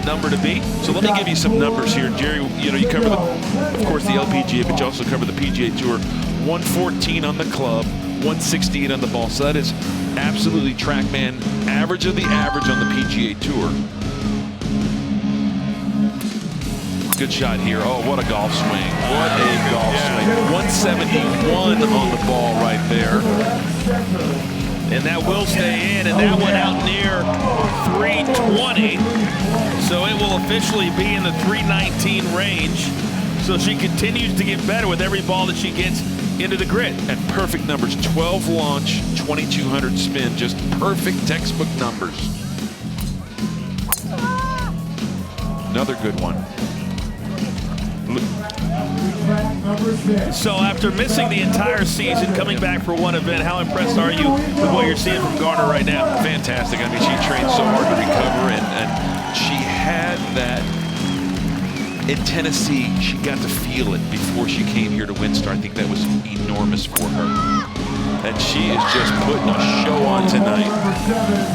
number to beat. So let me give you some numbers here, Jerry. You know, you cover, of course, the LPGA, but you also cover the PGA Tour. 114 on the club, 168 on the ball. So that is absolutely TrackMan, average of the average on the PGA Tour. Good shot here. Oh, what a golf swing. What a golf swing. 171 on the ball right there. And that will stay in, and that went out near 320. So it will officially be in the 319 range. So she continues to get better with every ball that she gets into the grid. And perfect numbers, 12 launch, 2200 spin, just perfect textbook numbers. Another good one. So after missing the entire season, coming back for one event, how impressed are you with what you're seeing from Gardner right now? Fantastic. I mean, she trained so hard to recover, and she had that in Tennessee. She got to feel it before she came here to Winstar. I think that was enormous for her. And she is just putting a show on tonight.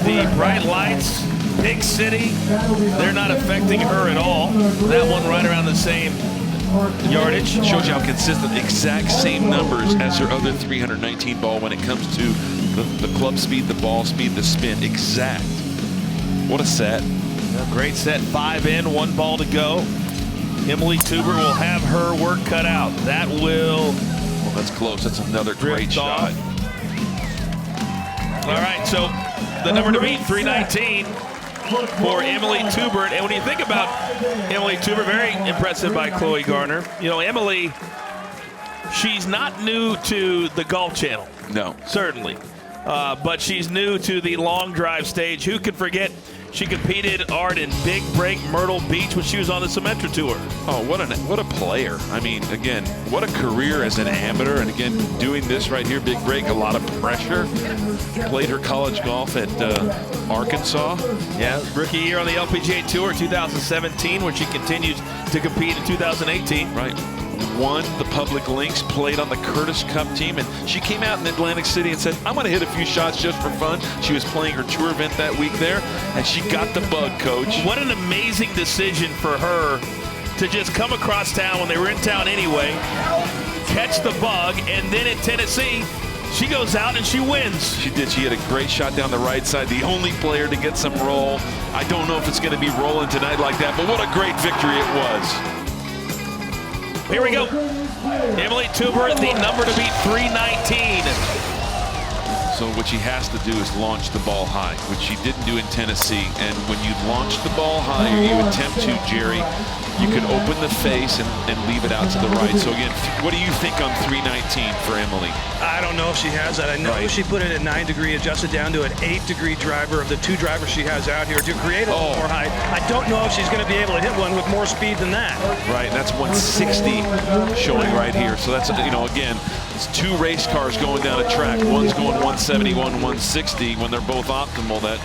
The bright lights, big city, they're not affecting her at all. That one right around the same yardage. Shows you how consistent, exact same numbers as her other 319 ball when it comes to the club speed, the ball speed, the spin. Exact. What a set. Great set. 5 in, 1 ball to go. Emily Tubert will have her work cut out. That will... Well, that's close. That's another great shot. All right, so the number to beat, 319 for Emily Tubert. And when you think about Emily Tubert, very impressive by Chloe Gardner. You know, Emily, she's not new to the Golf Channel. No. Certainly. But she's new to the long drive stage. Who could forget she competed, Art, in Big Break Myrtle Beach when she was on the Symetra Tour. Oh, what a player. I mean, again, what a career as an amateur. And again, doing this right here, Big Break, a lot of pressure. Played her college golf at Arkansas. Yeah, rookie year on the LPGA Tour 2017, when she continues to compete in 2018. Right. Won the Public Links, played on the Curtis Cup team, and she came out in Atlantic City and said, I'm going to hit a few shots just for fun. She was playing her tour event that week there, and she got the bug, Coach. What an amazing decision for her to just come across town when they were in town anyway, catch the bug, and then in Tennessee, she goes out and she wins. She did. She had a great shot down the right side, the only player to get some roll. I don't know if it's going to be rolling tonight like that, but what a great victory it was. Here we go. Emily Tubert, the number to beat, 319. So what she has to do is launch the ball high, which she didn't do in Tennessee. And when you launch the ball high, or you attempt to, Jerry, you can open the face and leave it out to the right. So again, what do you think on 319 for Emily? I don't know if she has that. I know she put it at 9 degree, adjusted down to an 8 degree driver of the 2 drivers she has out here to create a little more height. I don't know if she's going to be able to hit one with more speed than that. Right, that's 160 showing right here. So that's, you know, again, it's 2 race cars going down a track. One's going 170, 160. When they're both optimal, that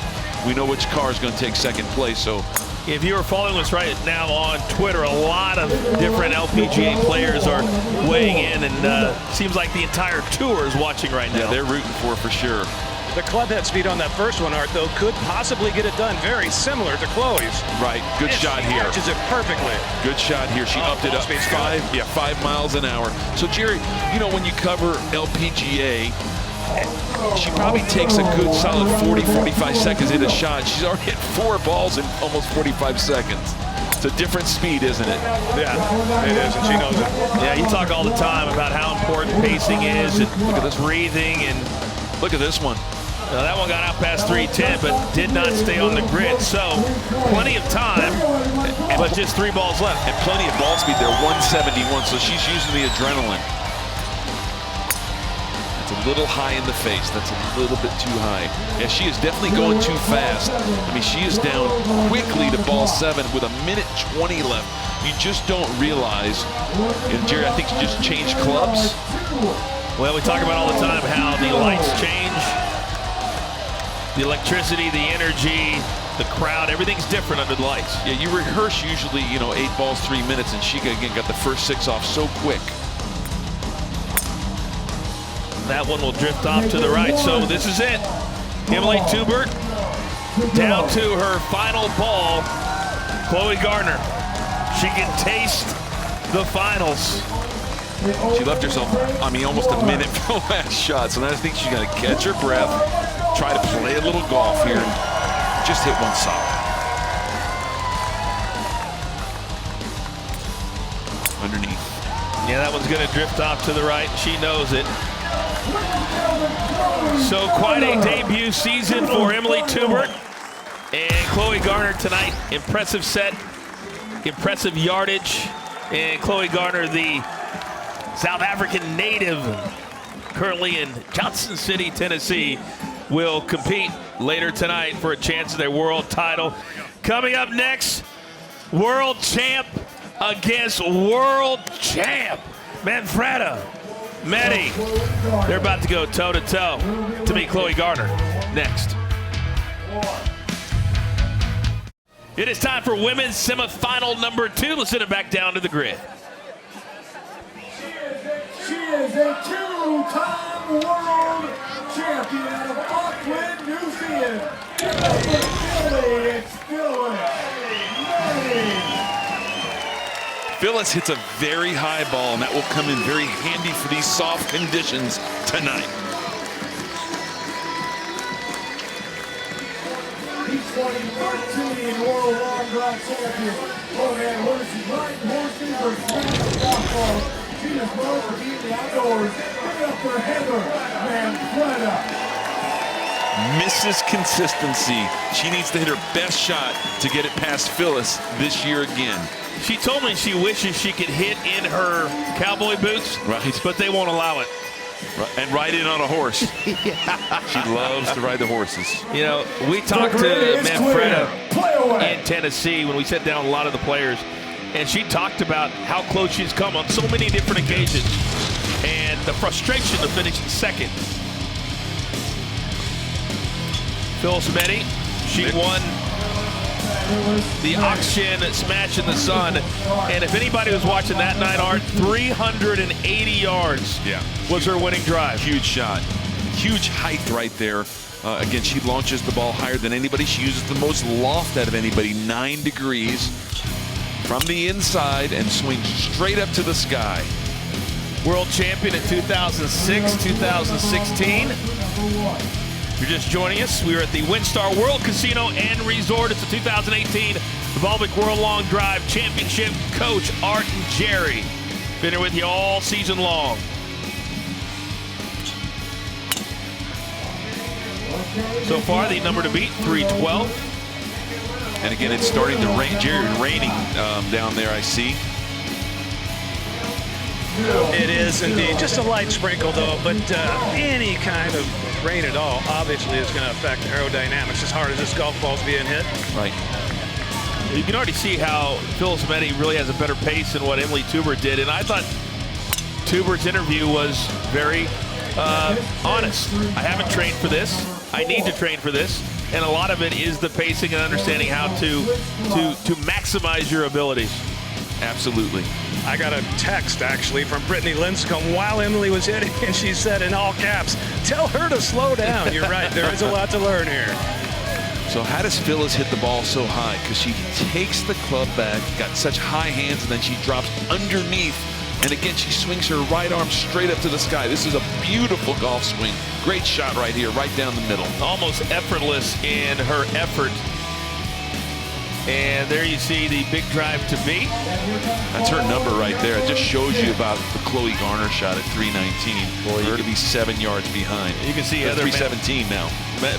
we know which car is going to take second place. So if you are following us right now on Twitter, a lot of different LPGA players are weighing in, and seems like the entire tour is watching right now. Yeah, they're rooting for sure. The club head speed on that first one, Art, though, could possibly get it done very similar to Chloe's. Right, good shot here. She catches it perfectly. Good shot here. She upped it up 5 miles an hour. So Jerry, you know, when you cover LPGA, she probably takes a good solid 40-45 seconds in a shot. She's already hit 4 balls in almost 45 seconds. It's a different speed, isn't it? Yeah, it is, and she knows it. Yeah, you talk all the time about how important pacing is, and look at this breathing, and look at this one. That one got out past 310, but did not stay on the grid. So plenty of time, but just 3 balls left. And plenty of ball speed there, 171. So she's using the adrenaline. It's a little high in the face. That's a little bit too high. Yeah, she is definitely going too fast. I mean, she is down quickly to ball 7 with 1:20 left. You just don't realize. And Jerry, I think she just changed clubs. Well, we talk about all the time how the lights change. The electricity, the energy, the crowd, everything's different under the lights. Yeah, you rehearse usually, you know, 8 balls, 3 minutes, and she again got the first 6 off so quick. That one will drift off to the right. So this is it. Emily Tubert down to her final ball. Chloe Gardner. She can taste the finals. She left herself, I mean, almost a minute for the last shot. So now I think she's going to catch her breath, try to play a little golf here, and just hit one solid. Underneath. Yeah, that one's going to drift off to the right. She knows it. So quite a debut season for Emily Tubert and Chloe Gardner tonight. Impressive set, impressive yardage, and Chloe Gardner, the South African native, currently in Johnson City, Tennessee, will compete later tonight for a chance at their world title. Coming up next, world champ against world champ, Manfreda Meti. They're about to go toe-to-toe to meet Chloe Gardner next. It is time for women's semifinal number 2. Let's send it back down to the grid. She is a 2-time world champion out of Auckland, New Zealand. It's Phillis hits a very high ball, and that will come in very handy for these soft conditions tonight. He's 2013 World Long Drive Champion. Oh man, horses, riding horses, or smashing golf balls. She is known for being the outdoors. Give it up for Heather Manfreda. Misses consistency. She needs to hit her best shot to get it past Phillis this year again. She told me she wishes she could hit in her cowboy boots, right, but they won't allow it. And ride in on a horse. Yeah. She loves to ride the horses. You know, we talked to Manfreda in Tennessee when we sat down with a lot of the players, and she talked about how close she's come on so many different occasions and the frustration of finishing second. Phillis Meti, she won the auction Smash in the Sun, and if anybody was watching that night, Art, 380 yards was her winning drive. Huge shot. Huge height right there. Again, she launches the ball higher than anybody. She uses the most loft out of anybody, 9 degrees from the inside, and swings straight up to the sky. World champion in 2006, 2016. You're just joining us. We are at the Winstar World Casino and Resort. It's the 2018 Volvic World Long Drive Championship. Coach Art and Jerry. Been here with you all season long. So far, the number to beat, 312. And again, it's starting to rain. Jerry, raining down there, I see. It is indeed. Just a light sprinkle, though, but any kind of rain at all obviously is going to affect aerodynamics as hard as this golf ball's being hit. Right. You can already see how Phillis Meti really has a better pace than what Emily Tubert did, and I thought Tubert's interview was very honest. I haven't trained for this. I need to train for this, and a lot of it is the pacing and understanding how to maximize your abilities. Absolutely. I got a text, actually, from Brittany Linscomb while Emily was hitting, and she said in all caps, tell her to slow down. You're right. There is a lot to learn here. So how does Phillis hit the ball so high? Because she takes the club back, got such high hands, and then she drops underneath. And again, she swings her right arm straight up to the sky. This is a beautiful golf swing. Great shot right here, right down the middle. Almost effortless in her effort. And there you see the big drive to beat. That's her number right there. It just shows you about the Chloe Garner shot at 319. For her to be 7 yards behind. You can see Heather 317 now.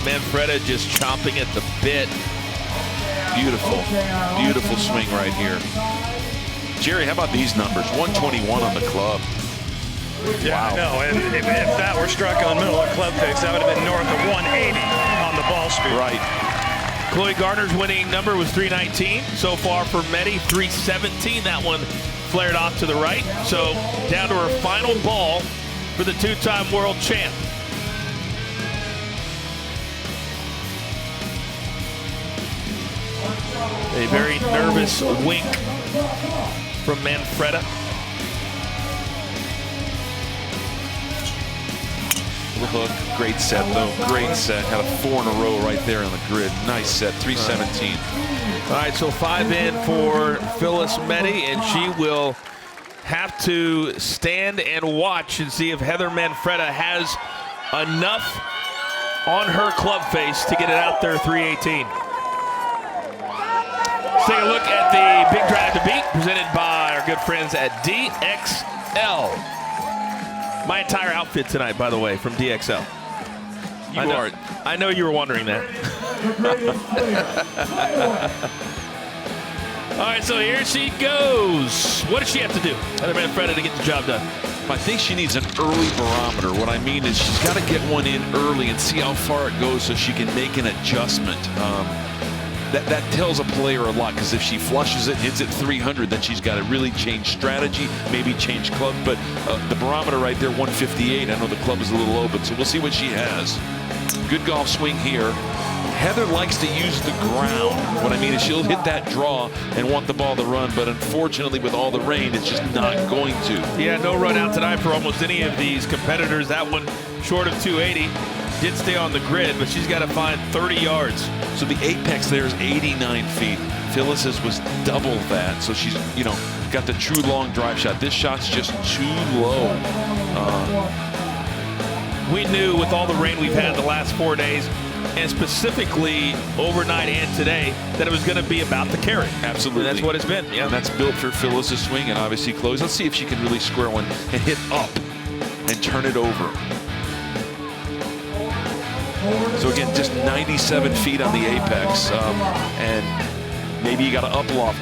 Manfreda just chomping at the bit. Beautiful, beautiful swing right here. Jerry, how about these numbers? 121 on the club. Yeah, wow. No, and if that were struck on middle of club face, that would have been north of 180 on the ball speed. Right. Chloe Garner's winning number was 319. So far for Meti, 317. That one flared off to the right. So down to her final ball for the two-time world champ. A very nervous wink from Manfreda. Hook, great set though, great set. Had a 4 in a row right there on the grid. Nice set, 317. All right, so 5 in for Phillis Meti, and she will have to stand and watch and see if Heather Manfreda has enough on her club face to get it out there 318. Let's take a look at the big drive to beat presented by our good friends at DXL. My entire outfit tonight, by the way, from DXL. I know you were wondering that. All right, so here she goes. What does she have to do, Heather Manfreda, to get the job done? I think she needs an early barometer. What I mean is she's got to get one in early and see how far it goes so she can make an adjustment. That tells a player a lot, because if she flushes it, hits it 300, then she's got to really change strategy, maybe change club. But the barometer right there, 158. I know the club is a little low, but so we'll see what she has. Good golf swing here. Heather likes to use the ground. What I mean is she'll hit that draw and want the ball to run, but unfortunately with all the rain, it's just not going to. Yeah, no run out tonight for almost any of these competitors. That one short of 280. Did stay on the grid, but she's got to find 30 yards. So the apex there is 89 feet. Phyllis's was double that, so she's, got the true long drive shot. This shot's just too low. We knew with all the rain we've had the last 4 days, and specifically overnight and today, that it was going to be about the carry. Absolutely. And that's what it's been. Yeah. And that's built for Phyllis's swing and obviously Chloe's. Let's see if she can really square one and hit up and turn it over. So again, just 97 feet on the apex, and maybe you got to uploft.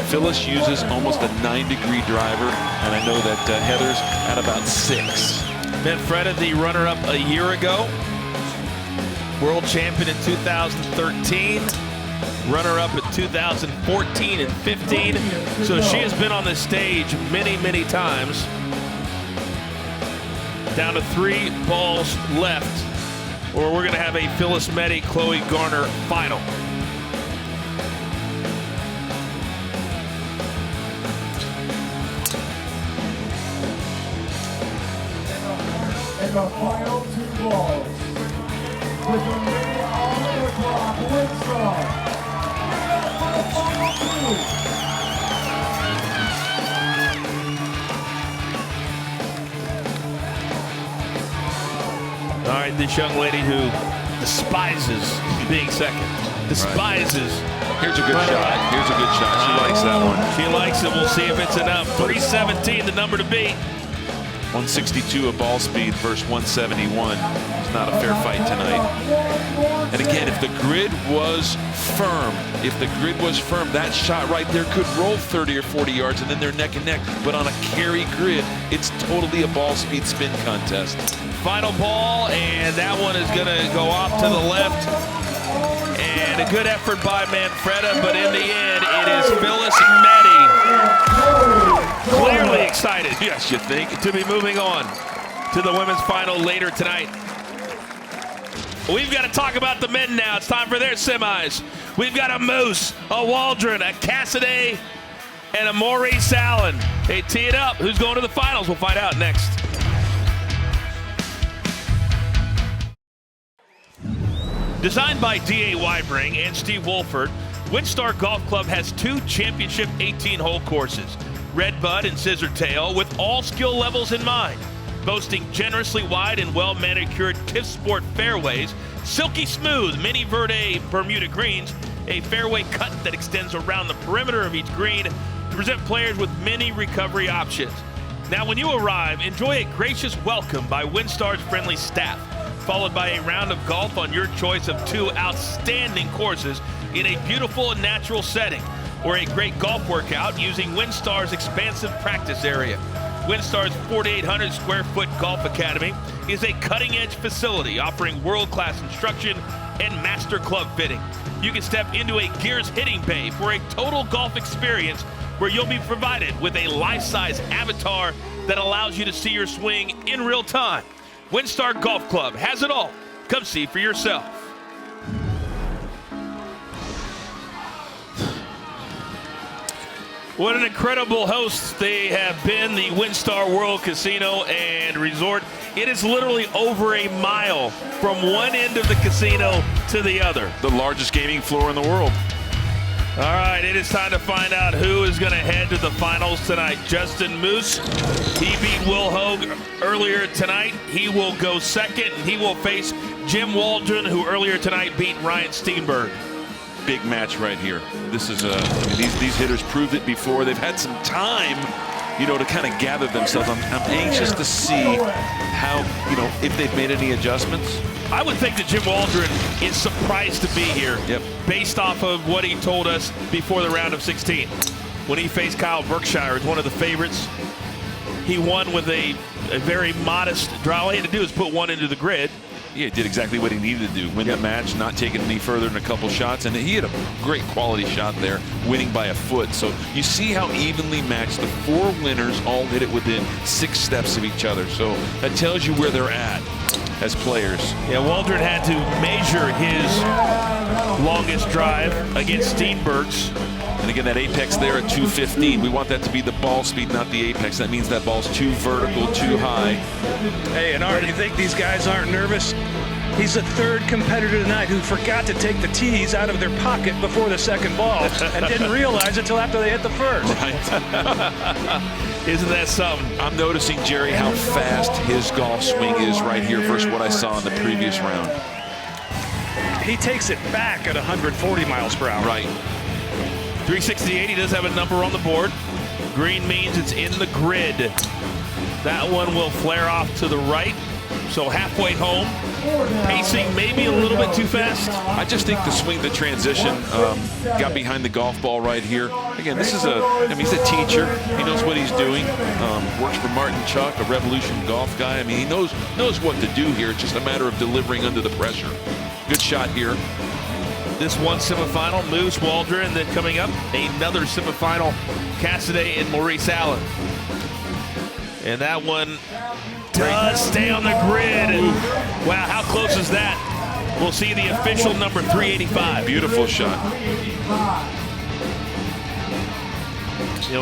Phyllis uses almost a 9-degree driver, and I know that Heather's at about 6. Manfreda, the runner-up a year ago, world champion in 2013, runner-up in 2014 and 15. So she has been on the stage many, many times. Down to 3 balls left, or we're going to have a Phillis Meti, Chloe Garner final. In the final 2 balls, with the minute on the clock, Winstar. All right, this young lady who despises being second, despises Here's a good shot. Here's a good shot. She likes that one. She likes it. We'll see if it's enough. 317, the number to beat. 162 of ball speed versus 171. It's not a fair fight tonight. And again, if the grid was firm, that shot right there could roll 30 or 40 yards and then they're neck and neck. But on a carry grid, it's totally a ball speed spin contest. Final ball, and that one is going to go off to the left. And a good effort by Manfreda, but in the end, it is Phillis Meti. Clearly excited. Yes, you think? To be moving on to the women's final later tonight. We've got to talk about the men now. It's time for their semis. We've got a Moose, a Waldron, a Cassidy, and a Maurice Allen. They tee it up. Who's going to the finals? We'll find out next. Designed by D.A. Weibring and Steve Wolford, Winstar Golf Club has 2 championship 18-hole courses, Redbud and Scissortail, with all skill levels in mind. Boasting generously wide and well-manicured TIF Sport fairways, silky smooth mini verde Bermuda greens, a fairway cut that extends around the perimeter of each green to present players with many recovery options. Now, when you arrive, enjoy a gracious welcome by Winstar's friendly staff, followed by a round of golf on your choice of 2 outstanding courses in a beautiful and natural setting, or a great golf workout using Winstar's expansive practice area. Winstar's 4,800 square foot golf academy is a cutting-edge facility offering world-class instruction and master club fitting. You can step into a Gears hitting bay for a total golf experience where you'll be provided with a life-size avatar that allows you to see your swing in real time. Winstar Golf Club has it all. Come see for yourself. What an incredible host they have been, the Winstar World Casino and Resort. It is literally over a mile from one end of the casino to the other. The largest gaming floor in the world. All right, it is time to find out who is going to head to the finals tonight. Justin Moose, he beat Will Hogue earlier tonight. He will go second, and he will face Jim Waldron, who earlier tonight beat Ryan Steenberg. Big match right here. This is these hitters proved it before. They've had some time, to kind of gather themselves. I'm anxious to see how, if they've made any adjustments. I would think that Jim Waldron is surprised to be here, based off of what he told us before the round of 16. When he faced Kyle Berkshire as one of the favorites, he won with a very modest draw. All he had to do is put one into the grid. Yeah, he did exactly what he needed to do. Win the match, not taking any further than a couple shots. And he had a great quality shot there, winning by a foot. So you see how evenly matched the 4 winners all hit it within 6 steps of each other. So that tells you where they're at as players. Yeah, Waldron had to measure his longest drive against Steenberg's. And again, that apex there at 215. We want that to be the ball speed, not the apex. That means that ball's too vertical, too high. Hey, and Art, you think these guys aren't nervous? He's the 3rd competitor tonight who forgot to take the tees out of their pocket before the second ball and didn't realize it until after they hit the first. Right. Isn't that something? I'm noticing, Jerry, how fast his golf swing is right here versus what I saw in the previous round. He takes it back at 140 miles per hour. Right. 368, he does have a number on the board. Green means it's in the grid. That one will flare off to the right. So halfway home, pacing maybe a little bit too fast. I just think the swing, the transition, got behind the golf ball right here. Again, this is he's a teacher. He knows what he's doing. Works for Martin Chuck, a Revolution golf guy. He knows what to do here. It's just a matter of delivering under the pressure. Good shot here. This one semifinal, Moose, Waldron, and then coming up, another semifinal, Cassidy and Maurice Allen. And that one does stay on the grid. Wow, how close is that? We'll see the official number 385. Beautiful shot.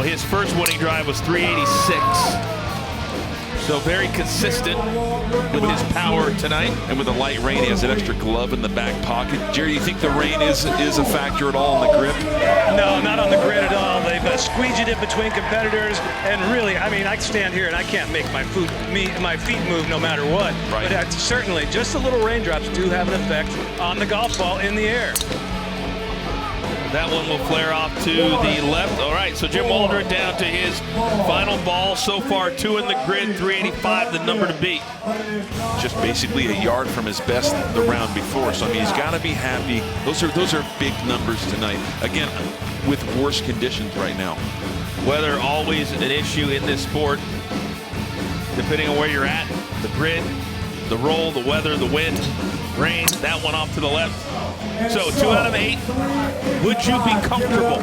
His first winning drive was 386. So very consistent with his power tonight. And with the light rain, he has an extra glove in the back pocket. Jerry, you think the rain is a factor at all in the grip? No, not on the grid at all. They've squeegeed it between competitors. And really, I stand here and I can't make my feet move no matter what. Right. But certainly, just the little raindrops do have an effect on the golf ball in the air. That one will flare off to the left. All right, so Jim Waldron down to his final ball. So far, 2 in the grid, 385, the number to beat. Just basically a yard from his best the round before. So, I mean, he's got to be happy. Those are big numbers tonight. Again, with worse conditions right now. Weather always an issue in this sport. Depending on where you're at, the grid, the roll, the weather, the wind, rain. That one off to the left. So 2 out of 8. Would you be comfortable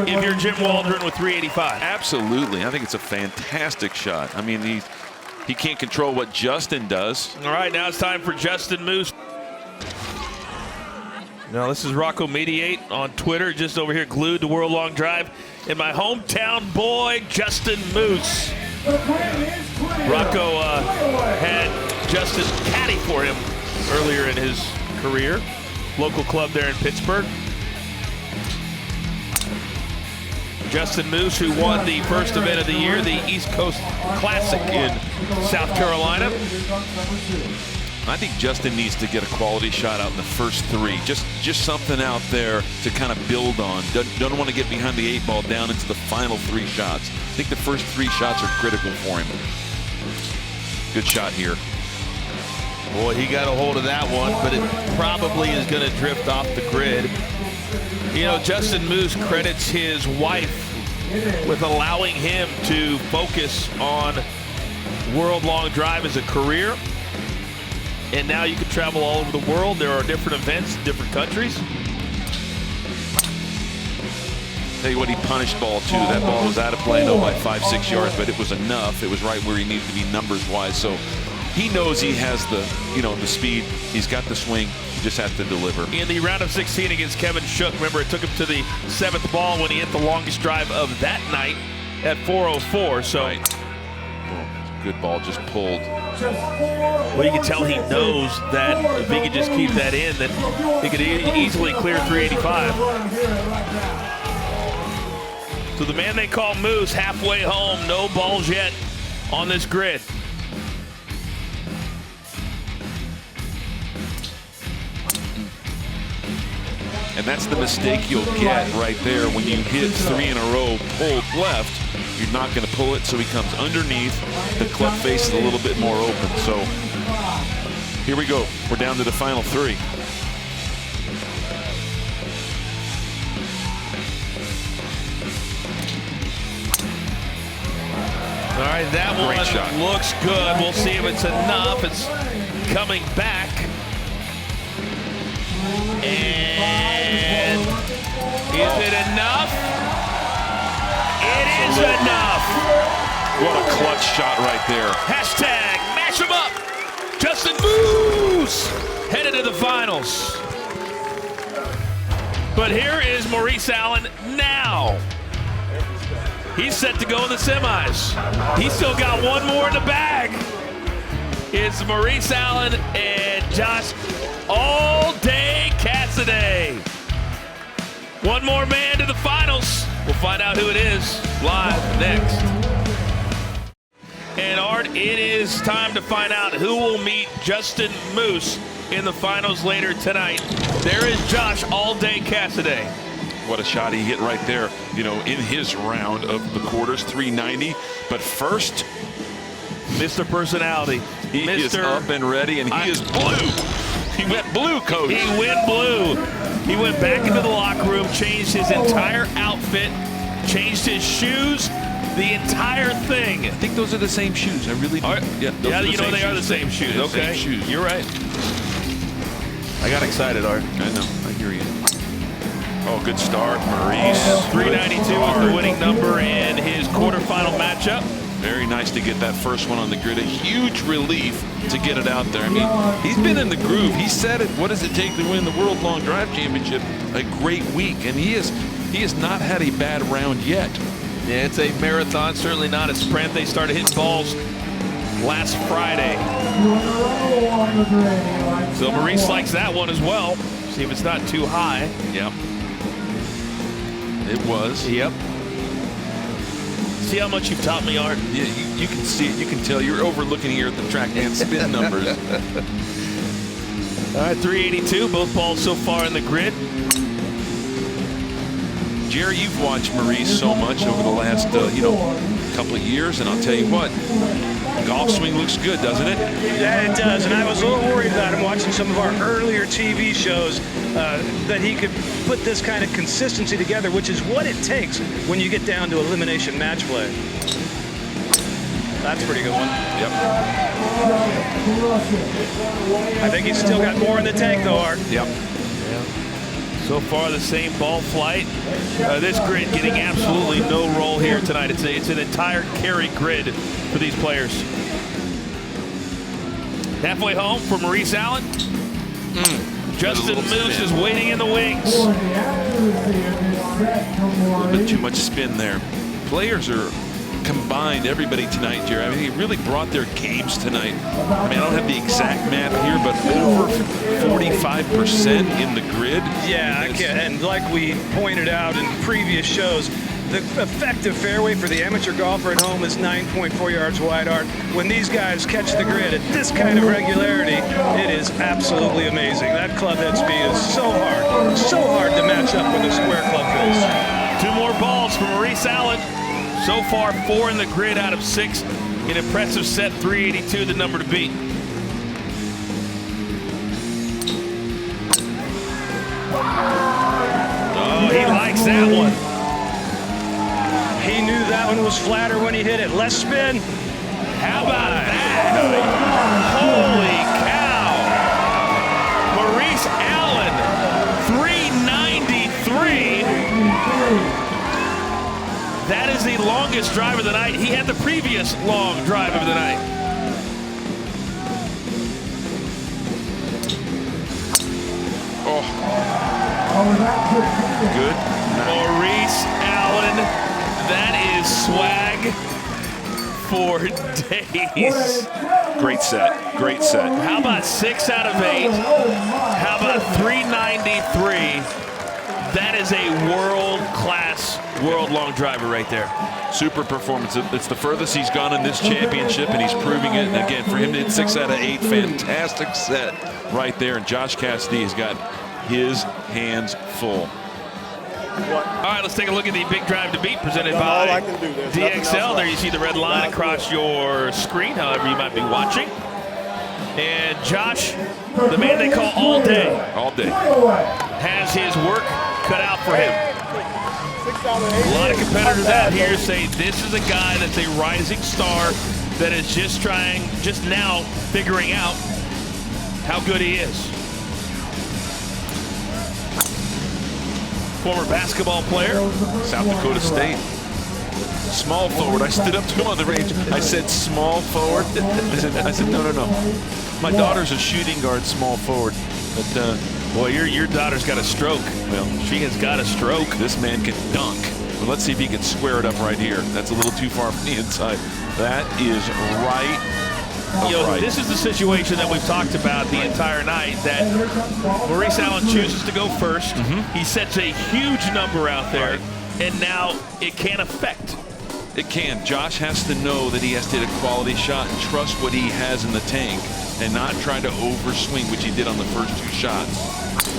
if you're Jim Waldron with 385? Absolutely. I think it's a fantastic shot. I mean, he can't control what Justin does. All right, now it's time for Justin Moose. Now this is Rocco Mediate on Twitter, just over here glued to World Long Drive. And my hometown boy, Justin Moose. Rocco had Justin caddy for him earlier in his career. Local club there in Pittsburgh. Justin Moose, who won the first event of the year, the East Coast Classic in South Carolina. I think Justin needs to get a quality shot out in the first 3. Just something out there to kind of build on. Don't want to get behind the 8 ball down into the final 3 shots. I think the first 3 shots are critical for him. Good shot here. Boy, he got a hold of that one, but it probably is going to drift off the grid. You know, Justin Moose credits his wife with allowing him to focus on World Long Drive as a career. And now you can travel all over the world. There are different events in different countries. Tell you what, he punished ball too. That ball was out of play, no, by 5-6 yards, but it was enough. It was right where he needed to be numbers wise. So he knows he has the, the speed. He's got the swing. He just has to deliver. In the round of 16 against Kevin Shook, remember it took him to the 7th ball when he hit the longest drive of that night at 404. So right. Good ball, just pulled. Well, you can tell he knows that if he could just keep that in, that he could easily clear 385. So the man they call Moose, halfway home, no balls yet on this grid. And that's the mistake you'll get right there when you hit 3 in a row pulled left. You're not going to pull it, so he comes underneath. The club face is a little bit more open. So here we go. We're down to the final 3. All right, that Great one shot. Looks good. We'll see if it's enough. It's coming back. And is it enough? It is enough. What a clutch shot right there. Hashtag mash him up. Justin Moose headed to the finals. But here is Maurice Allen now. He's set to go in the semis. He's still got one more in the bag. It's Maurice Allen and Josh All-Day Cassidy. One more man to the finals. We'll find out who it is live next. And Art, it is time to find out who will meet Justin Moose in the finals later tonight. There is Josh All-Day Cassidy. What a shot he hit right there, in his round of the quarters, 390. But first, Mr. Personality. He is up and ready, and he is blue. He went blue, Coach. He went blue. He went back into the locker room, changed his entire outfit, changed his shoes, the entire thing. I think those are the same shoes. I really do. Yeah, they are the same shoes. Okay, same shoes. You're right. I got excited, Art. I know. I hear you. Oh, good start, Maurice. 392 is the winning number in his quarterfinal matchup. Very nice to get that first one on the grid. A huge relief to get it out there. I mean, he's been in the groove. He said it. What does it take to win the World Long Drive Championship? A great week, and he has not had a bad round yet. Yeah, it's a marathon, certainly not a sprint. They started hitting balls last Friday. So Maurice likes that one as well. See if it's not too high. Yep. It was. Yep. See how much you've taught me, Art? Yeah, you can see it. You can tell. You're overlooking here at the TrackMan spin numbers. All right, 382. Both balls so far in the grid. Jerry, you've watched Maurice so much over the last, couple of years, and I'll tell you what, golf swing looks good, doesn't it? Yeah, it does. And I was a little worried about him watching some of our earlier TV shows that he could put this kind of consistency together, which is what it takes when you get down to elimination match play. That's a pretty good one. Yep. I think he's still got more in the tank, though, Art. Yep. So far, the same ball flight. This grid getting absolutely no roll here tonight. It's an entire carry grid for these players. Halfway home for Maurice Allen. Justin Moose is waiting in the wings. A little bit too much spin there. Players are combined, everybody tonight, Jerry. I mean, he really brought their games tonight. I mean, I don't have the exact math here, but over 45% in the grid. Yeah, I can. And like we pointed out in previous shows, the effective fairway for the amateur golfer at home is 9.4 yards wide, Art. When these guys catch the grid at this kind of regularity, it is absolutely amazing. That club head speed is so hard to match up with a square club face. 2 more balls for Maurice Allen. So far, 4 in the grid out of 6. An impressive set, 382, the number to beat. Oh, he likes that one. He knew that one was flatter when he hit it. Less spin. How about that? Holy cow. Maurice Allen, 393. That is the longest drive of the night. He had the previous long drive of the night. Oh. Good. Maurice Allen, that is swag for days. Great set. Great set. How about 6 out of 8? How about 393? That is a world-class, world-long driver right there. Super performance. It's the furthest he's gone in this championship, and he's proving it. And again, for him to hit 6 out of 8, fantastic set right there. And Josh Cassidy has got his hands full. All right, let's take a look at the Big Drive to Beat presented by DXL. There you see the red line across your screen, however you might be watching. And Josh, the man they call All Day, has his work cut out for him. A lot of competitors out here say this is a guy that's a rising star that is just now figuring out how good he is. Former basketball player, South Dakota State. Small forward. I stood up to him on the range. I said small forward. I said no. My daughter's a shooting guard, small forward. But boy, your daughter's got a stroke. Well, she has got a stroke. This man can dunk. Well, let's see if he can square it up right here. That's a little too far from the inside. That is right. This is the situation that we've talked about the entire night, that Maurice Allen chooses to go first. He sets a huge number out there, and now it can affect. It can. Josh has to know that he has to hit a quality shot and trust what he has in the tank and not try to overswing, which he did on the first 2 shots.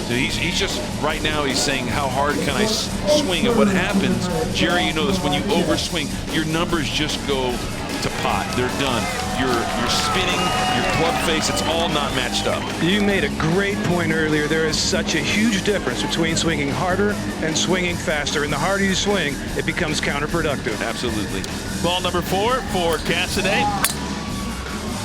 So he's just, right now he's saying, how hard can I swing? And what happens, Jerry, you know this, when you overswing, your numbers just go to pot. They're done. You're spinning, your club face, it's all not matched up. You made a great point earlier. There is such a huge difference between swinging harder and swinging faster. And the harder you swing, it becomes counterproductive. Absolutely. Ball number 4 for Cassidy.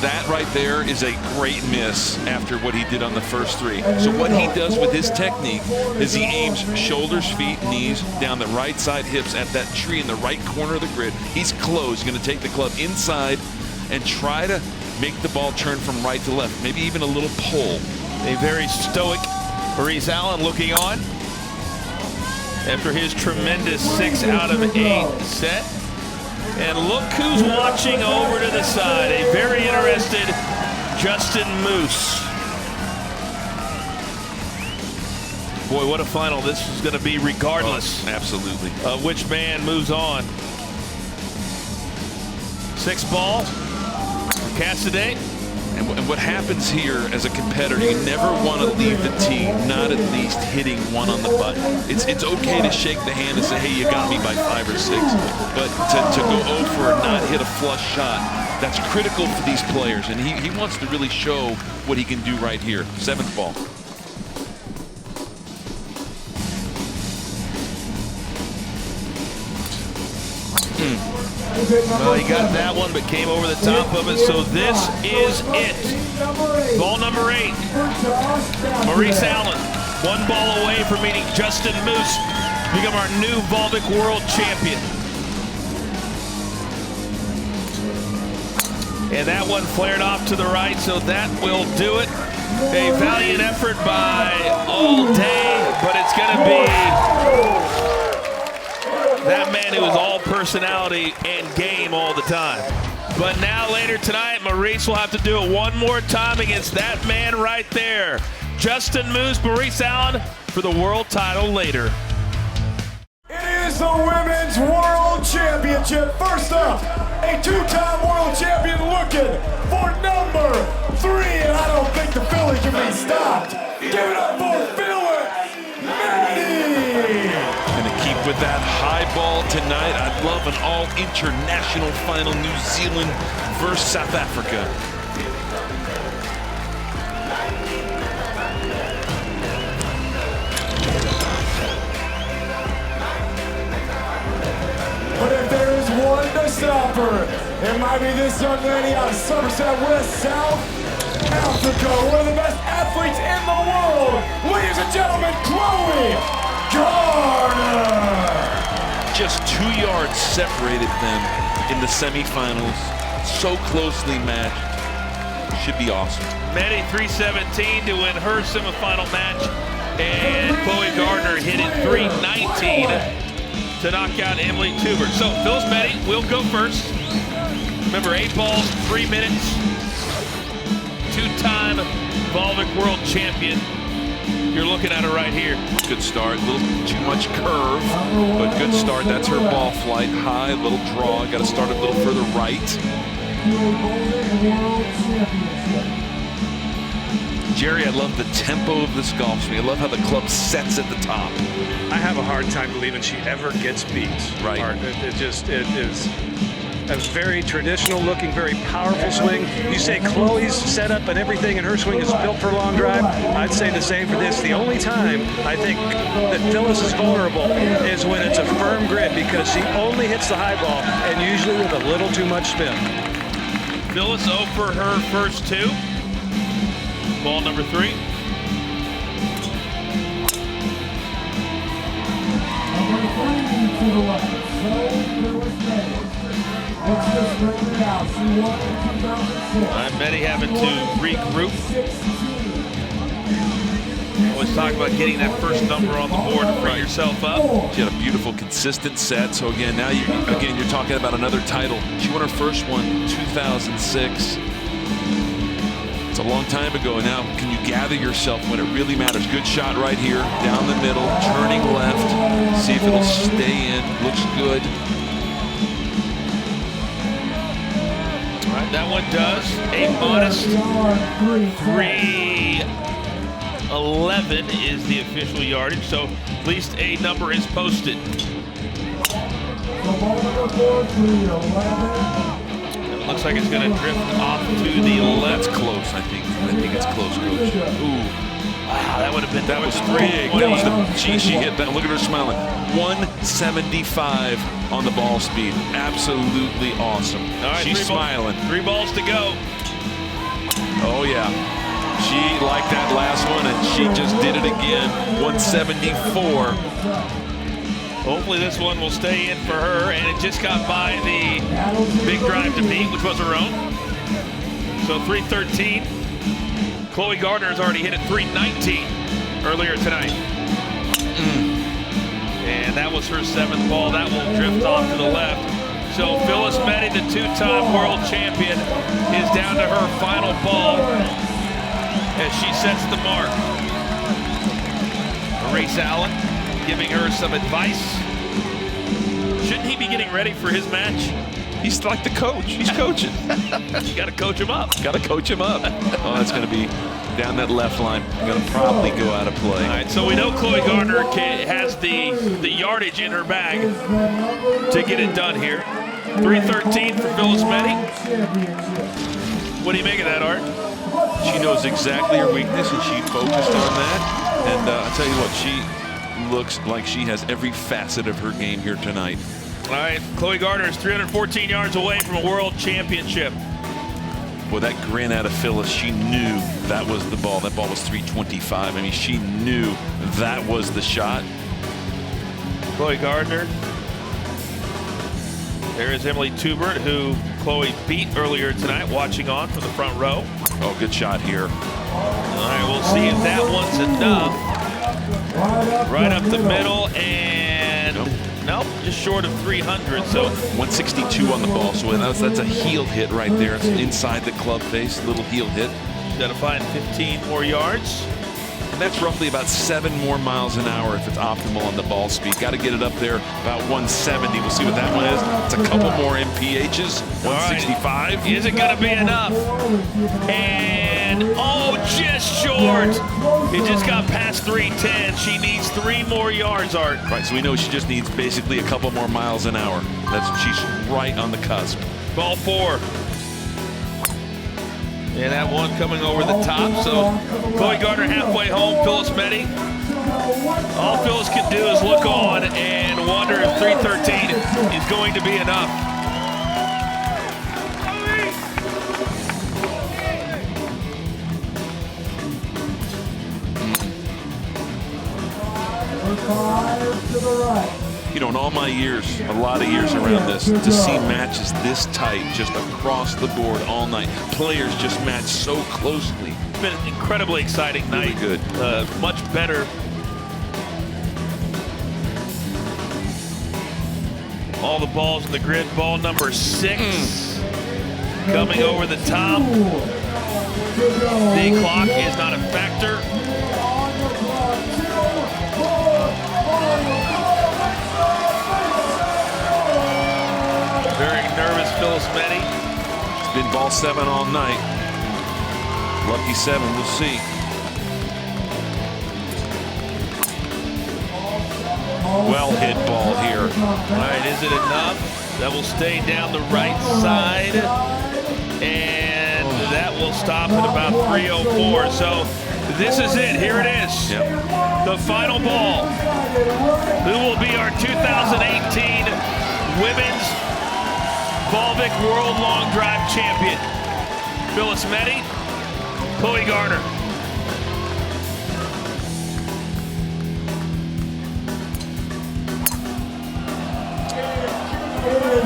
That right there is a great miss after what he did on the first 3. So what he does with his technique is he aims shoulders, feet, knees down the right side hips at that tree in the right corner of the grid. He's close. He's going to take the club inside and try to make the ball turn from right to left, maybe even a little pull. A very stoic Maurice Allen looking on after his tremendous 6 out of 8 set. And look who's watching over to the side. A very interested Justin Moose. Boy, what a final this is going to be regardless. Absolutely. Of which man moves on. 6 ball. Cassidy. And what happens here as a competitor, you never want to leave the tee not at least hitting one on the button. It's okay to shake the hand and say, hey, you got me by 5 or 6. But to go over and not hit a flush shot, that's critical for these players. And he wants to really show what he can do right here. 7th ball. Well, he got that one, but came over the top of it, so this is it. Ball number 8. Maurice Allen, 1 ball away from meeting Justin Moose, become our new Volvic World Champion. And that one flared off to the right, so that will do it. A valiant effort by all day, but it's going to be that man who is all personality and game all the time. But now later tonight, Maurice will have to do it one more time against that man right there. Justin Moose, Maurice Allen for the world title later. It is the Women's World Championship. First up, a 2-time world champion looking for number 3. And I don't think the Philly can be stopped. Give it up for Phillis Meti. With that high ball tonight, I'd love an all-international final, New Zealand versus South Africa. But if there is one to stop her, it might be this young lady out of Somerset West, South Africa, one of the best athletes in the world. Ladies and gentlemen, Chloe Gardner. Just 2 yards separated them in the semifinals. So closely matched. Should be awesome. Meti 317 to win her semifinal match. And Chloe Gardner hit it 319 to knock out Emily Tuber. So Phillis Meti will go first. Remember, 8 balls, 3 minutes. 2-time Volvic World Champion. You're looking at it right here. Good start, a little too much curve, but good start. That's her ball flight. High, little draw. Got to start a little further right. Jerry, I love the tempo of this golf swing. I love how the club sets at the top. I have a hard time believing she ever gets beat. Right. It is a very traditional looking, very powerful swing. You say Chloe's setup and everything in her swing is built for long drive. I'd say the same for this. The only time I think that Phillis is vulnerable is when it's a firm grip, because she only hits the high ball and usually with a little too much spin. Phillis 0 for her first 2. Ball number 3. Meti having to regroup. Always talk about getting that first number on the board to bring yourself up. She had a beautiful, consistent set. So again, now you're talking about another title. She won her first one 2006. It's a long time ago. Now, can you gather yourself when it really matters? Good shot right here, down the middle, turning left. See if it'll stay in. Looks good. That one does. A modest 311 is the official yardage, so at least a number is posted. It looks like it's going to drift off to the left. That's close, I think. I think it's close, Coach. Ooh. Wow, that would have been, that was big. That was the, she hit that. Look at her smiling. 175 on the ball speed. Absolutely awesome. All right, she's smiling. 3 balls to go. Oh, yeah. She liked that last one, and she just did it again. 174. Hopefully this one will stay in for her, and it just got by the big drive to beat, which was her own. So 313. Chloe Gardner has already hit it 319 earlier tonight. And that was her 7th ball. That will drift off to the left. So Phillis Meti, the 2-time world champion, is down to her final ball as she sets the mark. Maurice Allen giving her some advice. Shouldn't he be getting ready for his match? He's like the coach. He's coaching. You got to coach him up. Got to coach him up. Oh, that's going to be down that left line. Going to probably go out of play. All right, so we know Chloe Gardner has the yardage in her bag to get it done here. 3:13 for Phillis Meti. What do you make of that, Art? She knows exactly her weakness, and she focused on that. And I'll tell you what, she looks like she has every facet of her game here tonight. All right, Chloe Gardner is 314 yards away from a world championship. Boy, that grin out of Phillis, she knew that was the ball. That ball was 325. I mean, she knew that was the shot. Chloe Gardner. There is Emily Tubert, who Chloe beat earlier tonight, watching on from the front row. Oh, good shot here. All right, we'll see if that one's enough. Right up the middle, and nope, just short of 300. So 162 on the ball. So that's a heel hit right there. It's inside the club face, little heel hit. Got to find 15 more yards. And that's roughly about 7 more miles an hour if it's optimal on the ball speed. Got to get it up there about 170. We'll see what that one is. It's a couple more MPHs. 165. Right. Is it going to be enough? And oh, just short. It just got past 310. She needs 3 more yards, Art. Right, so we know she just needs basically a couple more miles an hour. She's right on the cusp. Ball 4. And that one coming over the top. So Chloe Gardner halfway home. Phillis Meti. All Phillis can do is look on and wonder if 313 is going to be enough. You know, in all my years, a lot of years around this, to see matches this tight, just across the board all night, players just match so closely. It's been an incredibly exciting night. Really good. Much better. All the balls in the grid. Ball number 6 coming over the top. The clock is not a factor. Very nervous Phillis Meti. It's been ball 7 all night. Lucky 7, we'll see. Well hit ball here. All right, is it enough? That will stay down the right side. And that will stop at about 304. So this is it. Here it is. Yep. The final ball. Who will be our 2018 Women's Volvic World Long Drive Champion? Phillis Meti, Chloe Gardner.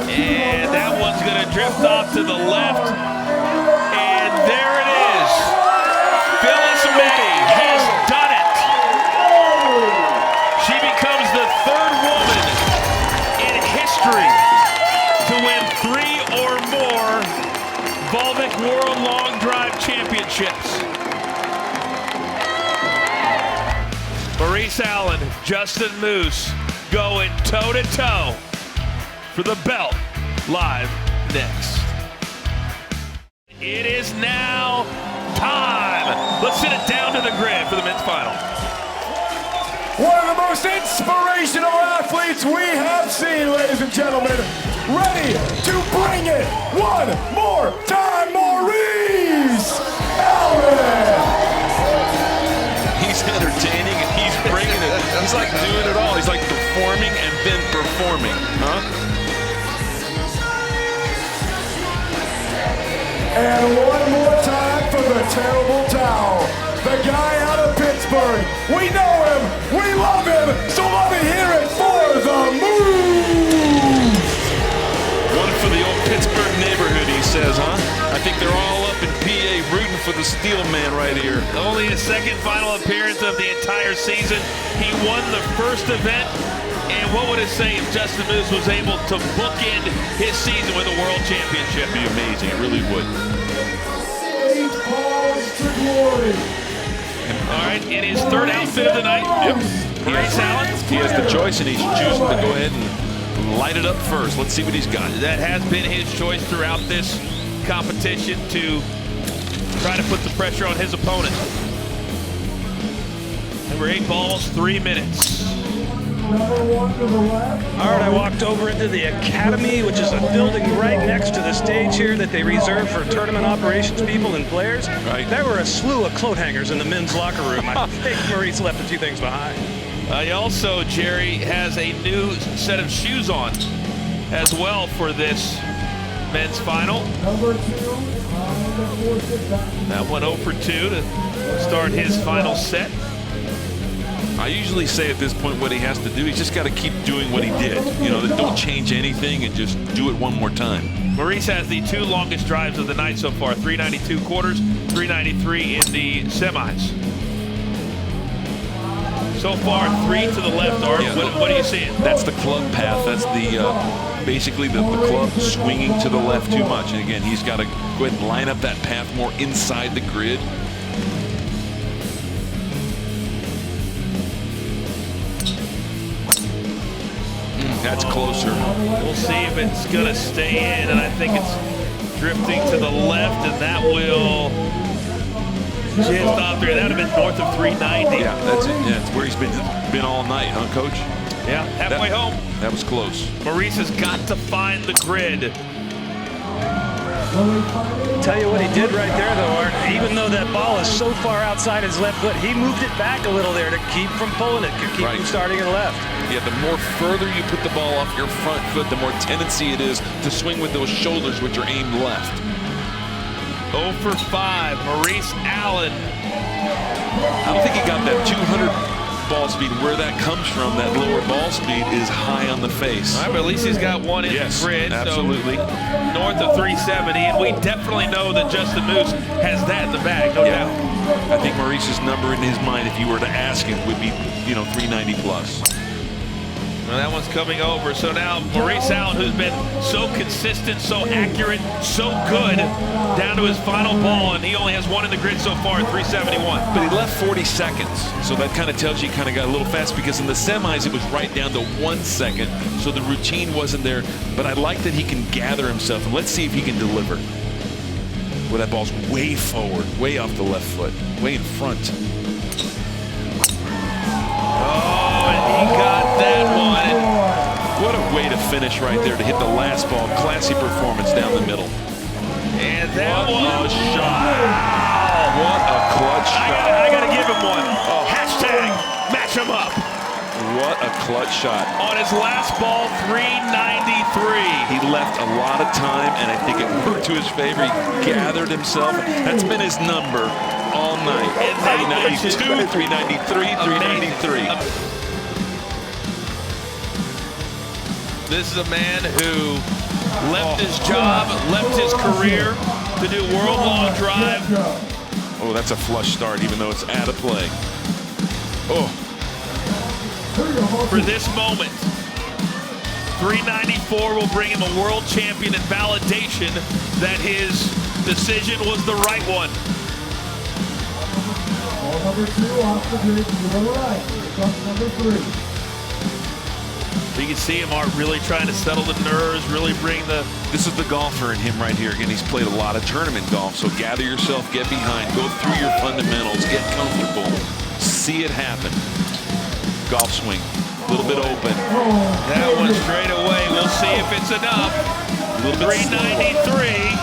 And that one's going to drift off to the left. And there it is. Phillis Meti has done it. She becomes the 3rd woman in history to win 3 or more Volvic World Long Drive Championships. Maurice Allen, Justin Moose going toe-to-toe for the belt. Live next. It is now time. Let's send it down to the grid for the men's final. One of the most inspirational athletes we have seen, ladies and gentlemen. Ready to bring it one more time, Maurice Allen. He's entertaining and he's bringing it. He's like doing it all. He's like performing and then performing, huh? And one more time for the terrible towel. The guy out of Pittsburgh. We know him. We love him. So let me hear it for the Moose. One for the old Pittsburgh neighborhood, he says, huh? I think they're all up in PA rooting for the Steel Man right here. Only his 2nd final appearance of the entire season. He won the first event. And what would it say if Justin Moose was able to bookend his season with a world championship? It'd be amazing. It really would. 8 balls to glory. All right, in his 3rd outfit of the night. Yep. Maurice Allen. He has the choice, and he's choosing to go ahead and light it up first. Let's see what he's got. That has been his choice throughout this competition to try to put the pressure on his opponent. Number 8 balls, 3 minutes. All right, I walked over into the Academy, which is a building right next to the stage here that they reserve for tournament operations people and players. Right. There were a slew of coat hangers in the men's locker room. I think Maurice left a few things behind. He also, Jerry, has a new set of shoes on as well for this men's final. That went 0 for 2 to start his final set. I usually say at this point what he has to do, he's just got to keep doing what he did. You know, don't change anything and just do it one more time. Maurice has the 2 longest drives of the night so far, 392 quarters, 393 in the semis. So far, 3 to the left, Art. Yeah, what are you seeing? That's the club path. That's the basically the club swinging to the left too much. And again, he's got to go ahead and line up that path more inside the grid. That's closer. We'll see if it's going to stay in, and I think it's drifting to the left, and that will just stop there. That would have been north of 390. Yeah, that's it. Yeah, it's where he's been all night, huh, Coach? Yeah, halfway home. That was close. Maurice has got to find the grid. Tell you what he did right there, though, Art. Even though that ball is so far outside his left foot, he moved it back a little there to keep from pulling it, to keep from starting at left. Yeah, the more further you put the ball off your front foot, the more tendency it is to swing with those shoulders, which are aimed left. 0 for 5, Maurice Allen. I don't think he got that 200 ball speed. Where that comes from, that lower ball speed, is high on the face. All right, but at least he's got one in the grid. Absolutely. So north of 370, and we definitely know that Justin Moose has that in the bag, no doubt. I think Maurice's number in his mind, if you were to ask him, would be, 390 plus. Well, that one's coming over. So now Maurice Allen, who's been so consistent, so accurate, so good, down to his final ball, and he only has one in the grid so far at 371. But he left 40 seconds, so that kind of tells you he kind of got a little fast, because in the semis it was right down to 1 second, so the routine wasn't there. But I like that he can gather himself, and let's see if he can deliver. Well, that ball's way forward, way off the left foot, way in front. Oh, and he got that one. What a way to finish right there, to hit the last ball. Classy performance down the middle. And that one. What a shot. What a clutch shot. I got to give him one. Oh. Hashtag match him up. What a clutch shot. On his last ball, 393. He left a lot of time, and I think it worked to his favor. He gathered himself. That's been his number all night. 392, 393, 393. This is a man who left his job, left his career to do world-long drive. Oh, that's a flush start, even though it's out of play. Oh. For this moment, 394 will bring him a world champion and validation that his decision was the right one. Ball number 2 off the grid to the right. Comes number 3. You can see him, Art, really trying to settle the nerves, really bring the... This is the golfer in him right here. Again, he's played a lot of tournament golf, so gather yourself, get behind, go through your fundamentals, get comfortable, see it happen. Golf swing, a little bit open. That one straight away. We'll see if it's enough. A little bit 393.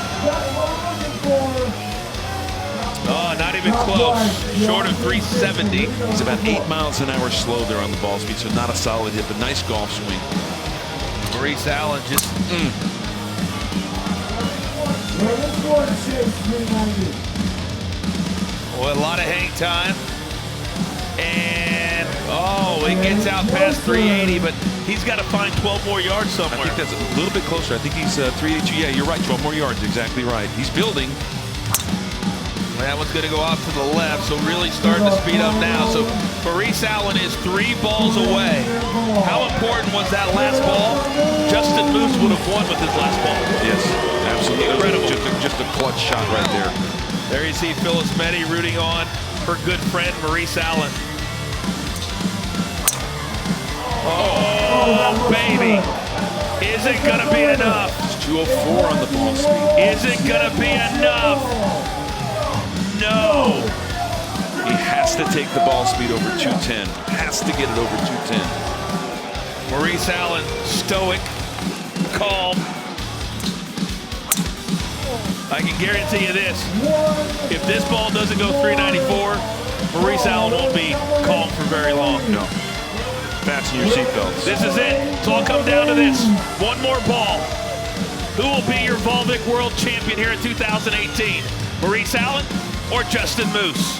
Oh, not even close. Short of 370. He's about 8 miles an hour slow there on the ball speed, so not a solid hit, but nice golf swing. Maurice Allen just... Well, a lot of hang time. And, oh, it gets out past 380, but he's got to find 12 more yards somewhere. I think that's a little bit closer. I think he's 382. Yeah, you're right, 12 more yards, exactly right. He's building. That one's going to go off to the left, so really starting to speed up now. So Maurice Allen is 3 balls away. How important was that last ball? Justin Moose would have won with his last ball. Yes, absolutely. Incredible. Just a clutch shot right there. There you see Phillis Meti rooting on her good friend Maurice Allen. Oh, baby. Is it going to be enough? It's 204 on the ball speed. Is it going to be enough? No. He has to take the ball speed over 210. Has to get it over 210. Maurice Allen, stoic, calm. I can guarantee you this. If this ball doesn't go 394, Maurice Allen won't be calm for very long. No. Fasten your seatbelts. This is it. It's all come down to this. One more ball. Who will be your Volvic World Champion here in 2018? Maurice Allen or Justin Moose?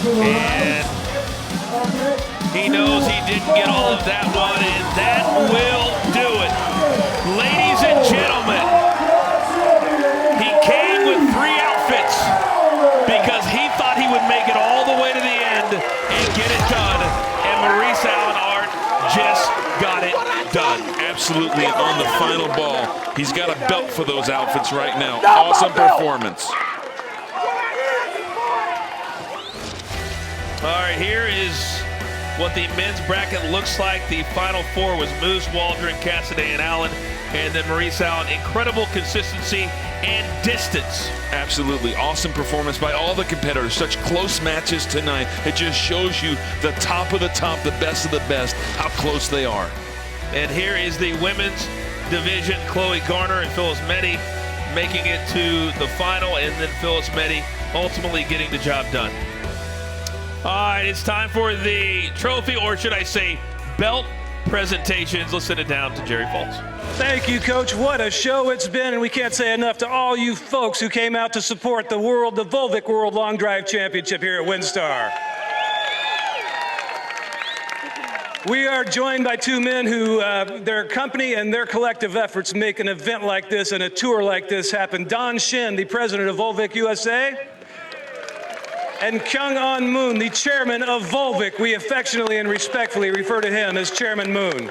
And he knows he didn't get all of that one, and that will do it. Ladies and gentlemen, he came with 3 outfits because he thought he would make it all the way to the end and get it done, and Maurice Allen just got it done. Absolutely, on the final ball. He's got a belt for those outfits right now. Awesome performance. All right, here is what the men's bracket looks like. The final 4 was Moose, Waldron, Cassidy, and Allen, and then Maurice Allen. Incredible consistency and distance. Absolutely awesome performance by all the competitors. Such close matches tonight. It just shows you the top of the top, the best of the best, how close they are. And here is the women's division. Chloe Garner and Phillis Meti making it to the final, and then Phillis Meti ultimately getting the job done. All right, it's time for the trophy, or should I say belt presentations. Let's send it down to Jerry Falls. Thank you, Coach. What a show it's been, and we can't say enough to all you folks who came out to support the Volvic World Long Drive Championship here at Winstar. We are joined by 2 men who, their company and their collective efforts make an event like this and a tour like this happen. Don Shin, the president of Volvic USA, and Kyung-On Moon, the chairman of Volvic. We affectionately and respectfully refer to him as Chairman Moon.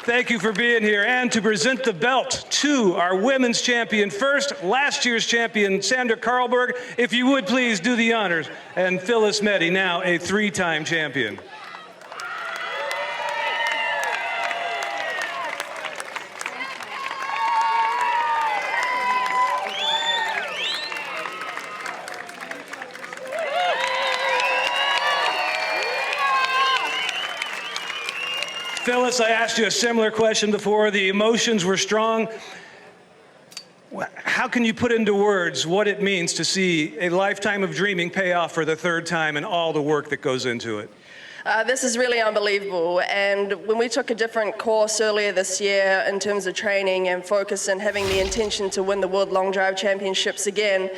Thank you for being here, and to present the belt to our women's champion first, last year's champion, Sandra Karlberg. If you would please do the honors, and Phillis Meti, now a 3-time champion. Phillis, I asked you a similar question before. The emotions were strong. How can you put into words what it means to see a lifetime of dreaming pay off for the 3rd time and all the work that goes into it? This is really unbelievable, and when we took a different course earlier this year in terms of training and focus and having the intention to win the World Long Drive Championships again,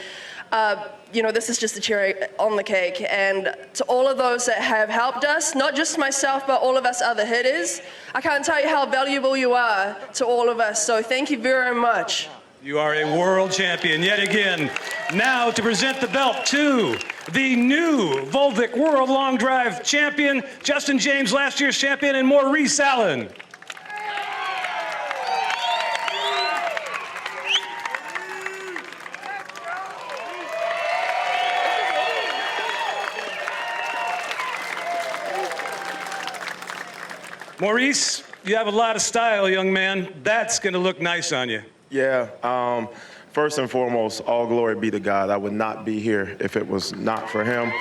you know, this is just the cherry on the cake. And to all of those that have helped us, not just myself, but all of us other hitters, I can't tell you how valuable you are to all of us. So thank you very much. You are a world champion yet again. Now to present the belt to the new Volvic World Long Drive champion, Justin James, last year's champion, and Maurice Allen. Maurice, you have a lot of style, young man. That's going to look nice on you. Yeah. First and foremost, all glory be to God. I would not be here if it was not for him.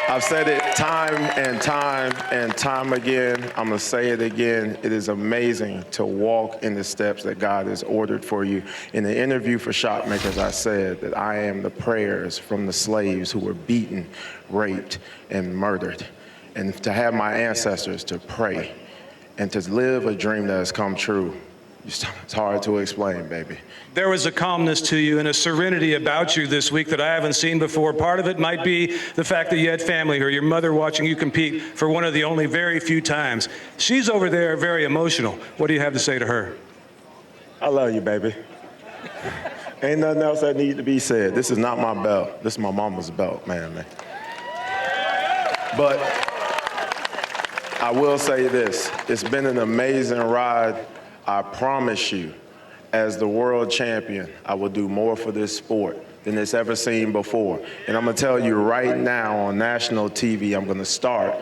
I've said it time and time and time again. I'm going to say it again. It is amazing to walk in the steps that God has ordered for you. In the interview for Shopmakers, I said that I am the prayers from the slaves who were beaten, raped, and murdered. And to have my ancestors to pray and to live a dream that has come true, it's hard to explain, baby. There was a calmness to you and a serenity about you this week that I haven't seen before. Part of it might be the fact that you had family here, your mother watching you compete for one of the only very few times. She's over there very emotional. What do you have to say to her? I love you, baby. Ain't nothing else that needs to be said. This is not my belt. This is my mama's belt, man. But I will say this. It's been an amazing ride. I promise you, as the world champion, I will do more for this sport than it's ever seen before. And I'm gonna tell you right now on national TV, I'm gonna start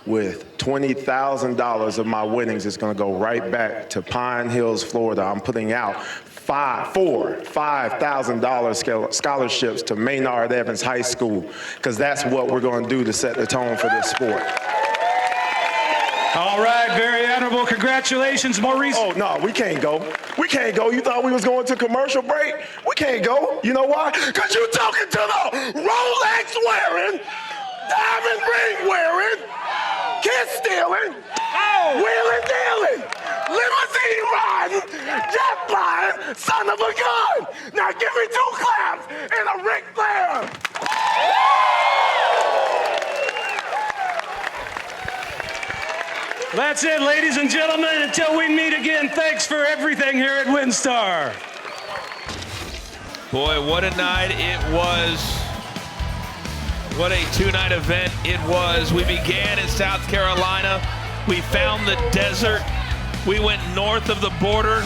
with $20,000 of my winnings is going to go right back to Pine Hills, Florida. I'm putting out four $5,000 scholarships to Maynard Evans High School, because that's what we're going to do to set the tone for this sport. All right, very honorable. Congratulations, Maurice. Oh, no, we can't go. We can't go. You thought we was going to commercial break? We can't go. You know why? Because you talking to the Rolex wearing, diamond ring wearing, kiss stealing, wheeling dealing, limousine riding, jet flying, son of a gun. Now give me 2 claps and a Ric Flair. That's it, ladies and gentlemen. Until we meet again, thanks for everything here at Winstar. Boy, what a night it was. What a 2-night event it was. We began in South Carolina. We found the desert. We went north of the border,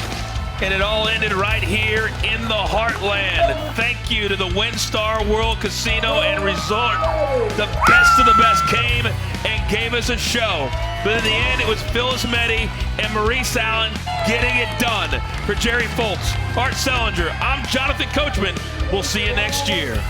and it all ended right here in the heartland. Thank you to the Winstar World Casino and Resort. The best of the best came and gave us a show. But in the end, it was Phillis Meti and Maurice Allen getting it done. For Jerry Foltz, Art Sellinger, I'm Jonathan Coachman. We'll see you next year.